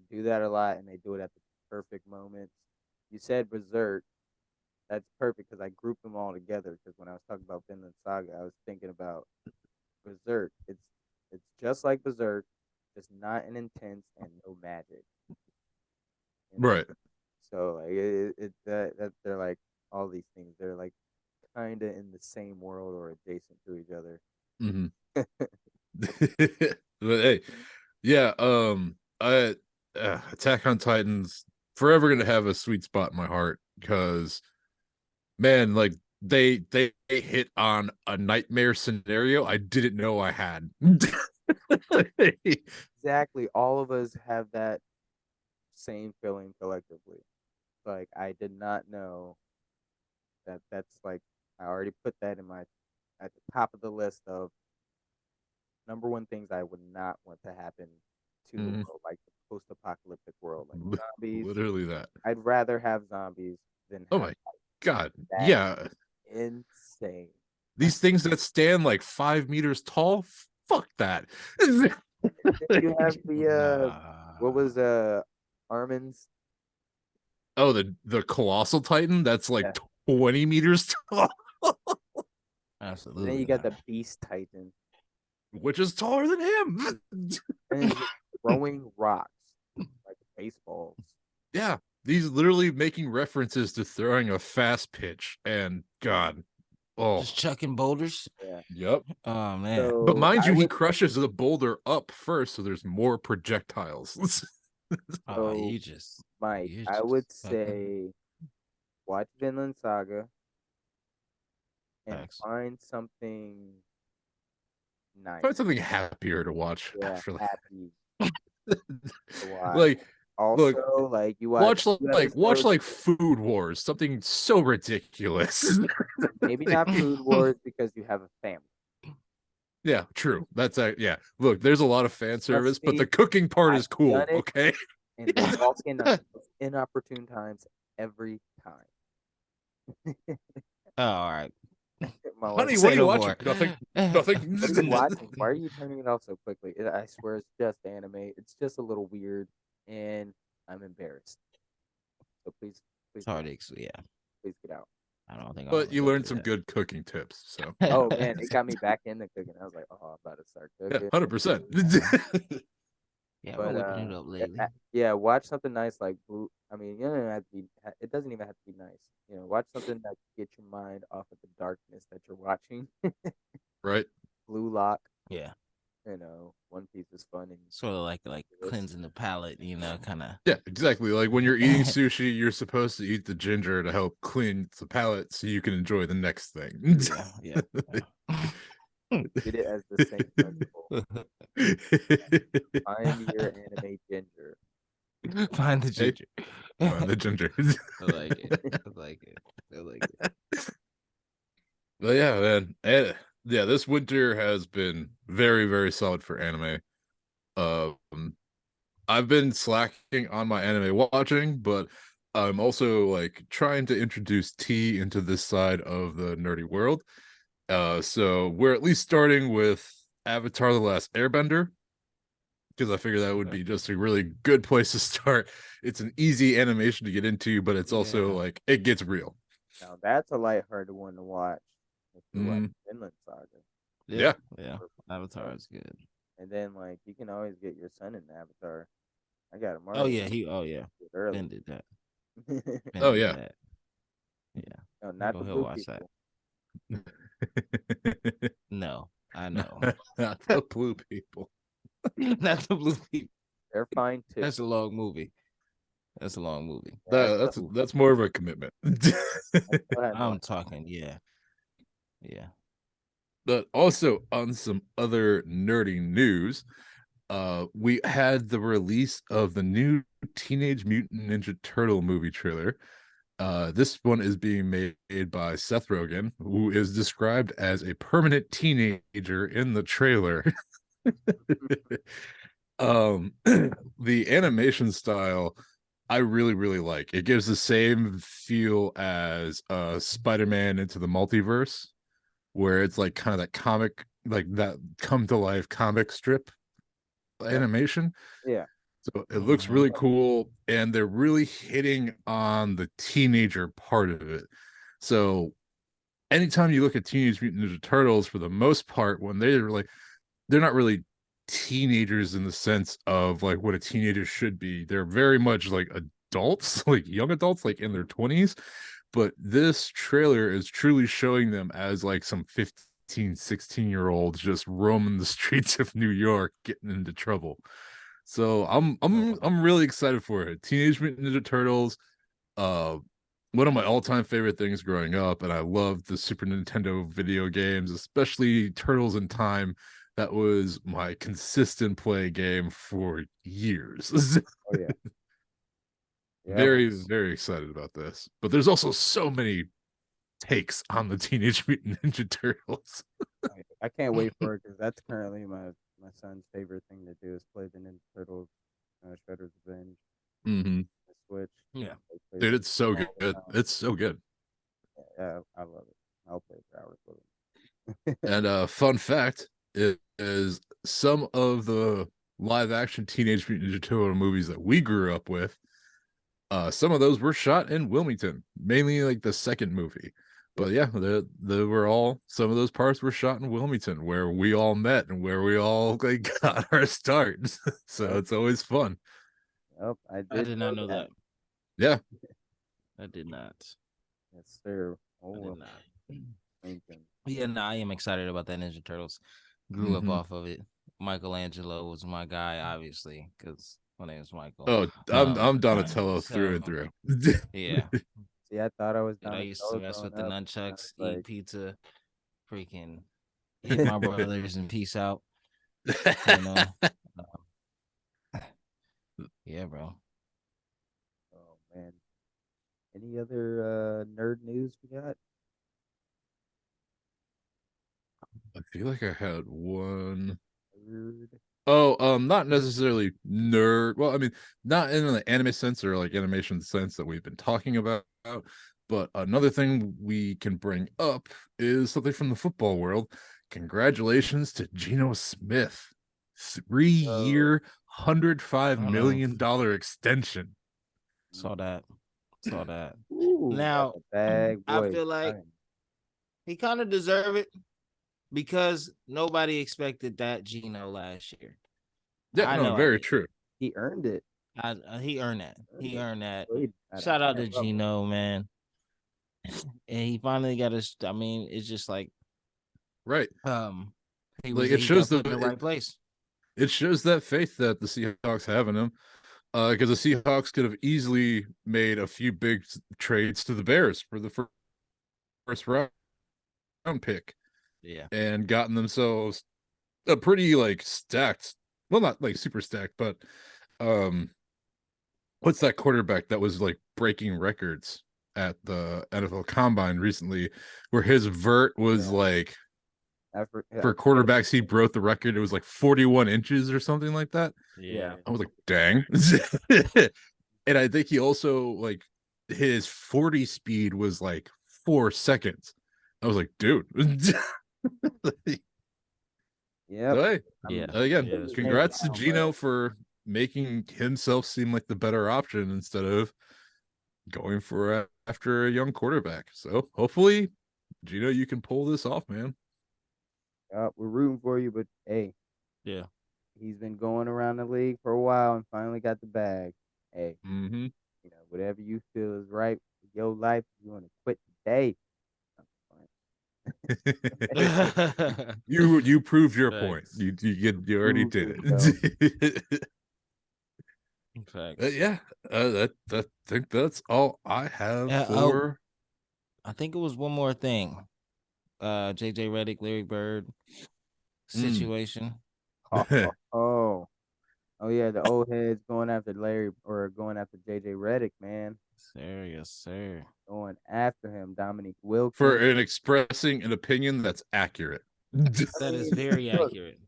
do that a lot, and they do it at the perfect moments. You said Berserk. That's perfect because I grouped them all together. Because when I was talking about Vinland Saga, I was thinking about Berserk. It's just like Berserk, just not an intense and no magic. Right. So like that they're like all these things. They're like kind of in the same world or adjacent to each other. Mm-hmm. But hey, yeah, I Attack on Titan's forever gonna have a sweet spot in my heart because man, like they hit on a nightmare scenario I didn't know I had. Exactly. All of us have that same feeling collectively. Like I did not know that's like I already put that in my at the top of the list of number one things I would not want to happen to the Mhm. world, like the post-apocalyptic world, like zombies. Literally that. I'd rather have zombies than Oh have my god. that. Yeah. Insane. These things that stand like 5 meters tall, fuck that. You have the what was Nah. Armin's? Oh, the colossal titan that's like Yeah. 20 meters tall, And Absolutely. then you got not. the Beast Titan, which is taller than him. and it's just throwing rocks like baseballs. Yeah, he's literally making references to throwing a fast pitch, and God, oh, Just chucking boulders. Yeah. yep. Oh man. But So mind I you, he would crushes the boulder up first, so there's more projectiles. Oh, so Mike, you I just would fucking say watch Vinland Saga and facts. find something nice. Find something happier to watch Yeah, after that. happy to watch. Like, look, Also, like you watch two watch episodes, like Food Wars, something so ridiculous. maybe not Food Wars because you have a family. Yeah, true. That's yeah. Look, there's a lot of fan service, Trust but the me, cooking part is I've done cool. it, Okay. and they walk in at the most inopportune times every time. Oh, all right. My wife, Honey, what Say are you no watching? more. Nothing. Nothing. what are you watching? Why are you turning it off so quickly? I swear it's just anime. It's just a little weird, and I'm embarrassed. So please, It's please, hard to yeah. please get out. I don't think I'll But ever you go learned through some that. good cooking tips. So Oh man, it got me back into cooking. I was like, oh, I'm about to start yeah, cooking. 100%. Yeah, I've But been whipping it up lately. yeah, watch something nice like Blue. I mean, you don't have to be. It doesn't even have to be nice. Watch something that gets your mind off of the darkness that you're watching. Right. Blue Lock. Yeah. One Piece is fun and Sort of like ridiculous. cleansing the palate, kind of. Yeah, exactly. Like when you're eating sushi, you're supposed to eat the ginger to help clean the palate so you can enjoy the next thing. Yeah. Did it as the same principle. Find your anime ginger. Find the Hey, ginger. find the ginger. I like it. I like it. I like it. But yeah, man. Yeah, this winter has been very, very solid for anime. Um, I've been slacking on my anime watching, but I'm also like trying to introduce T into this side of the nerdy world. So we're at least starting with Avatar: The Last Airbender because I figure that would be just a really good place to start. It's an easy animation to get into, but it's also Yeah. like it gets real. Now that's a lighthearted one to watch. If you watch Mhm. Vinland Saga. Yeah. Yeah. Avatar is good. And then like you can always get your son in Avatar. I got him Oh already. yeah, Early. Ben did that. Ben Oh did yeah. that. Yeah. No, not the He'll blue watch people. that. No, I know. Not the blue people. Not the blue people. They're fine too. That's a long movie. That's a long movie. Yeah, That's more of a commitment. go ahead, I'm Noah. talking, yeah. Yeah. But also on some other nerdy news, we had the release of the new Teenage Mutant Ninja Turtle movie trailer. This one is being made by Seth Rogen, who is described as a permanent teenager in the trailer. The animation style I really, really like. It gives the same feel as Spider-Man Into the Multiverse, where it's like kind of that comic, like that come to life comic strip animation. Yeah. So it looks really cool, and they're really hitting on the teenager part of it. So anytime you look at Teenage Mutant Ninja Turtles, for the most part, when they're not really teenagers in the sense of like what a teenager should be. They're very much like adults, like young adults, like in their 20s. But this trailer is truly showing them as like some 15, 16-year-olds just roaming the streets of New York, getting into trouble. So I'm really excited for it. Teenage Mutant Ninja Turtles, uh, one of my all-time favorite things growing up, and I loved the Super Nintendo video games, especially Turtles in Time. That was my consistent play game for years. Oh yeah. Yep. Very, very excited about this. But there's also so many takes on the Teenage Mutant Ninja Turtles. I can't wait for it because that's currently my son's favorite thing to do is play the Ninja Turtles, Shredder's Revenge, Mm-hmm. the Switch. Yeah. They Dude, play it's so all the good. time. It's so good. Yeah, I love it. I'll play for hours with it. And fun fact is some of the live action Teenage Mutant Ninja Turtle movies that we grew up with, some of those were shot in Wilmington, mainly like the second movie. But yeah, they were all, some of those parts were shot in Wilmington, where we all met and where we all like got our start. So it's always fun. Yep, I did not know that. Yeah. I did not. Yes, sir. I Oh, did well, not. Lincoln. Yeah, no, I am excited about that Ninja Turtles. Grew up Mhm. off of it. Michelangelo was my guy, obviously, because my name is Michael. Oh, I'm Donatello through and so, through. Yeah. See, I thought I was Dude, done. I used to mess with the nunchucks, eat like, pizza, freaking hit my brothers and peace out. You know? Yeah, bro. oh man. Any other nerd news we got? I feel like I had one. Nerd. Oh, not necessarily nerd. Well, I mean, not in the anime sense or like animation sense that we've been talking about. But another thing we can bring up is something from the football world. Congratulations to Geno Smith. 3-year, $105 million extension. Saw that. Saw that. Ooh, Now, that's a bag, I boy. feel like he kind of deserve it because nobody expected that Gino last year. Yeah, I no, know I very did. true. he earned it. He earned that. He earned that. Played at a Shout out high to level. Gino, man. And he finally got his. I mean, it's just like Right. he Like was. it He shows got put in the right place. it shows that faith that the Seahawks have in him. Because the Seahawks could have easily made a few big trades to the Bears for the first round pick Yeah. and gotten themselves a pretty like stacked, well, not like super stacked, but um, what's that quarterback that was like breaking records at the NFL Combine recently, where his vert was like for quarterbacks, he broke the record. It was like 41 inches or something like that. Yeah. I was like, dang. And I think he also like his 40 speed was like 4 seconds. I was like, dude. Yep. So, hey, Yeah. again, Yeah, that's congrats to down, Gino for making himself seem like the better option instead of going for after a young quarterback. So hopefully, Gino, you can pull this off, man. We're rooting for you, but hey, Yeah. he's been going around the league for a while and finally got the bag. Hey, Mm-hmm. you know, whatever you feel is right for your life, you want to quit today. You proved your point. Facts. You already did Proved it. Facts. Yeah, that think that's all I have Yeah, for. I think it was one more thing. JJ Redick, Larry Bird situation. Oh, yeah, the old heads going after Larry or going after JJ Redick, man. Sir, yes, sir. Going after him, Dominique For Wilkins. an expressing an opinion that's accurate. That is very look, accurate.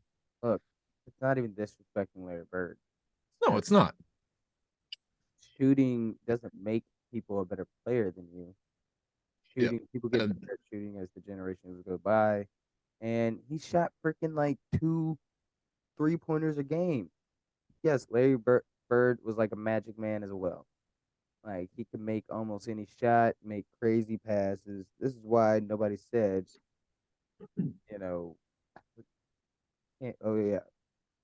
Look, it's not even disrespecting Larry Bird. No, it's not. Shooting doesn't make people a better player than you. Shooting, people get And- better at shooting as the generations go by. And he shot freaking like 2 3-pointers a game. Yes, Larry Bird was like a magic man as well. Like he could make almost any shot, make crazy passes. This is why nobody said, you know, oh yeah.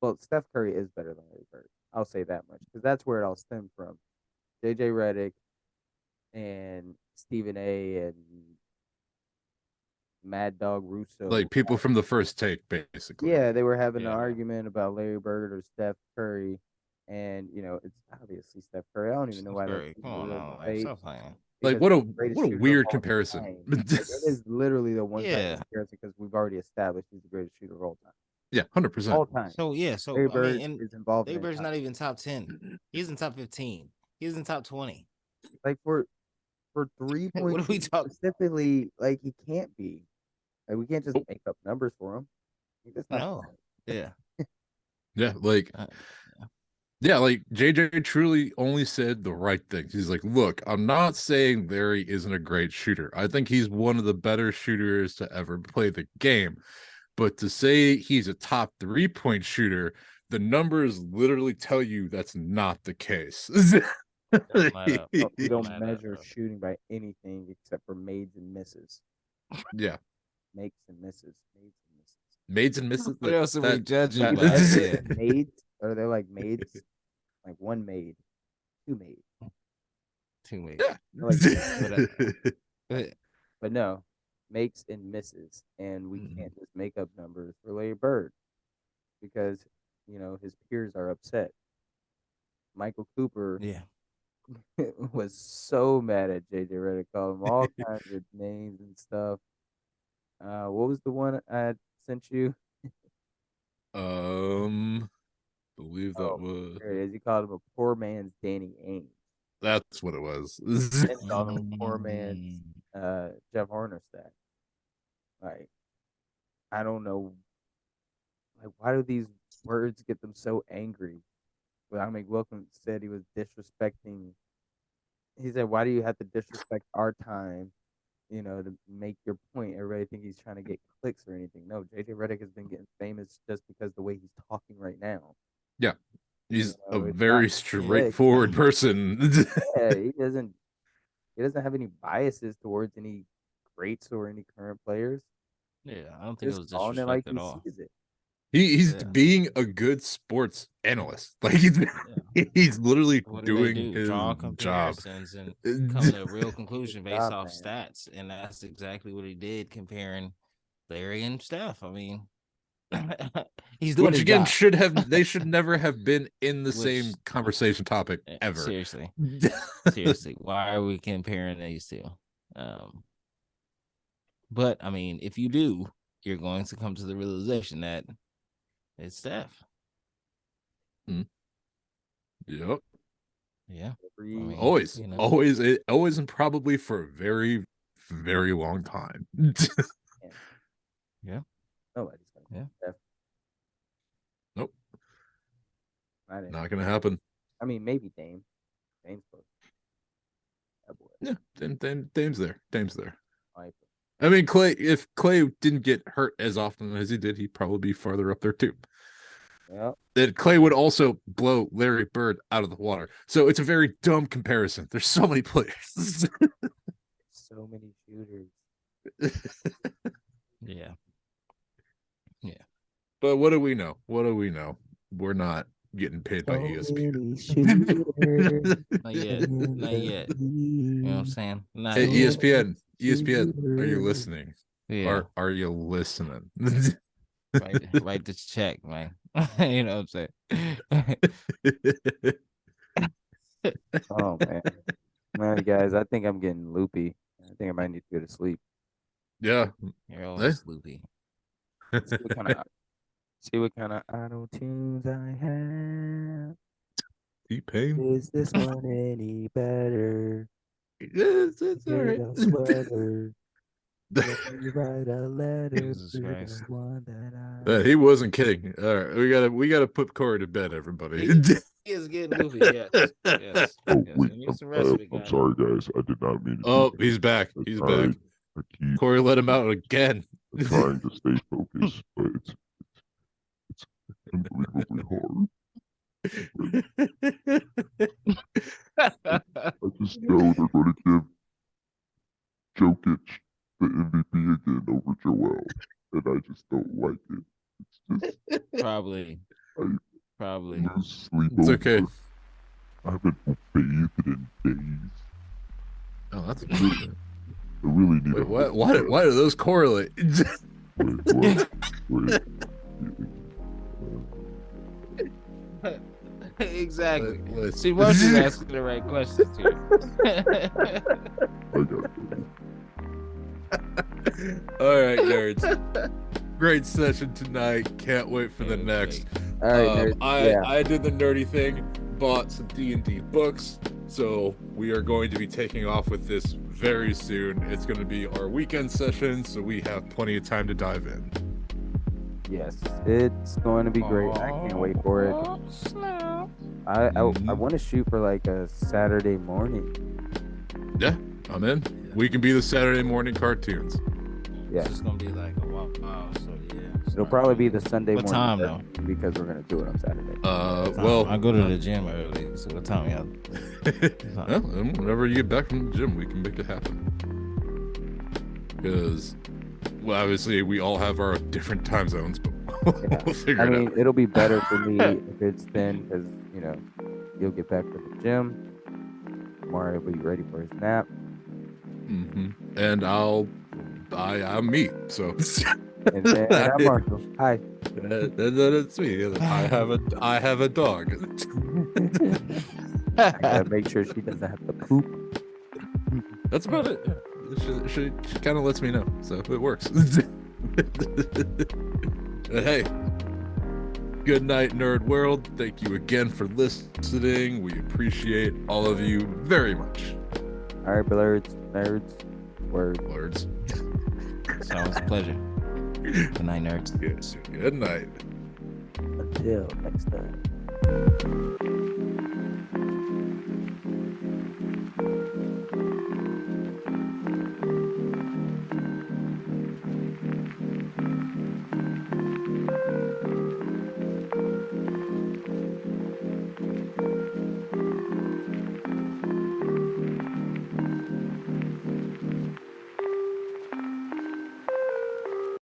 Well, Steph Curry is better than Larry Bird. I'll say that much because that's where it all stemmed from. JJ Redick and Stephen A. and Mad Dog Russo. Like people from the first take, basically. Yeah, they were having an Yeah. argument about Larry Bird or Steph Curry, and it's obviously Steph Curry. I don't even know why Curry, that's come a on real now, like, debate. stop playing. Like because what a he's the greatest what a shooter of weird all comparison. time. Like, it is literally the one Yeah. comparison because we've already established he's the greatest shooter of all time. Yeah, 100%. All time. So yeah, so Larry I Bird mean, and is involved Larry in Bird's it. not even top 10. He's in top 15. He's in top 20. Like for 3-point What are we shooting talking? specifically, like he can't be. Like we can't just Nope. make up numbers for him. Like, that's not No. Yeah. Yeah, like Uh, yeah, like JJ truly only said the right things. He's like, look, I'm not saying Larry isn't a great shooter. I think he's one of the better shooters to ever play the game. But to say he's a top 3-point shooter, the numbers literally tell you that's not the case. Don't add up. we Don't don't add up, measure bro. shooting by anything except for maids and misses. Yeah. Makes and misses. Maids and misses. Maids and misses. What else are we judging that- by? Either Yeah. maids or they're like maids, like one maid, 2 maids. Too many. Yeah. But no, makes and misses, and we can't just make up numbers for Larry Bird because his peers are upset. Michael Cooper Yeah. was so mad at JJ Redick, called him all kinds of names and stuff. What was the one I sent you? Believe that Oh, was there it is. He called him a poor man's Danny Ainge. that's what it was. And called him a poor man's Jeff Hornerstadt. Like, I don't know. Like, why do these words get them so angry? Well, I mean, Wilkins said he was disrespecting. He said, "Why do you have to disrespect our time? To make your point. Everybody think he's trying to get clicks or anything. No, JJ Redick has been getting famous just because the way he's talking right now. Yeah. He's a it's very not- straightforward person. Yeah, he doesn't have any biases towards any greats or any current players. Yeah. I don't think it was Just calling it like disrespect at he all. sees it. He's Yeah. being a good sports analyst. Like he's literally What doing do? his Draw job. comparisons and come to a real conclusion based job, off man. stats, and that's exactly what he did, comparing Larry and Steph. I mean, he's doing Which his again job. they should never have been in the Which- same conversation topic ever. Seriously, seriously, why are we comparing these two? But I mean, if you do, you're going to come to the realization that it's Steph. Yep. Yeah, Every- I mean, Always. you know. Always and probably for a very, very long time. Yeah. Nobody's gonna Yeah. Steph. Nope. I didn't. Not gonna happen. I mean, maybe Dame. Dame's close. That boy. Yeah, Dame's there. Dame's there. Like, I mean, if Clay didn't get hurt as often as he did, he'd probably be farther up there too. yeah. That Clay would also blow Larry Bird out of the water. So it's a very dumb comparison. There's so many players. So many shooters. Yeah. But what do we know? What do we know? We're not getting paid by ESPN. Not yet. Not yet. You know what I'm saying? Not Hey, yet. ESPN, are you listening? Yeah. Are you listening? Write this check, man. You know what I'm saying? Oh man. Man, guys, I think I'm getting loopy. I think I might need to go to sleep. Yeah. You're all Hey. sleepy. See what kind of auto tunes I have. T-Pain. Is this one any better? It's all Get right. a sweater. Let me write a letter Jesus to the Christ. one that He wasn't kidding. All right, we gotta put Corey to bed, everybody. He is getting goofy. Yes. Yes. Oh Yes. wait, You need some respite, I'm guys. sorry guys. I did not mean to. Oh, do he's back. that. He's All back. right. I keep Corey let him out again. trying to stay focused, but it's unbelievably hard. I just know they're going to give Jokic the MVP again over Joel, and I just don't like it. It's just Probably. I lose sleep It's over. okay. I haven't bathed in days. Oh, that's I really need wait. a Why do those correlate? Wait, wait. Exactly. Let's- See, once you asking the right questions here. I got it. All right, nerds. Great session tonight. Can't wait for the Yeah, next. All right, nerds. I did the nerdy thing, bought some D&D books, so we are going to be taking off with this very soon. It's going to be our weekend session, so we have plenty of time to dive in. Yes, it's going to be great. I can't wait for it. I want to shoot for like a Saturday morning. Yeah, I'm in. We can be the Saturday morning cartoons. Yeah, It's just gonna be like a while. So yeah. it'll probably be the Sunday What morning. time though? Because we're gonna do it on Saturday. Well, I go to the gym early. So what time y'all? well, whenever you get back from the gym, we can make it happen. Because, well, obviously we all have our different time zones, but we'll figure I it mean, out. it'll be better for me if it's then, because you'll get back from the gym. Mario will be ready for his nap. And I'm me, so And I'm Marshall. Hi. that's me. I have a dog. I gotta make sure she doesn't have to poop. That's about it. Yeah. She kind of lets me know, so it works. But hey, good night, nerd world. Thank you again for listening. We appreciate all of you very much. All right, nerds. Words. So it was a pleasure. Good night, nerds. Yes. Good night. Until next time.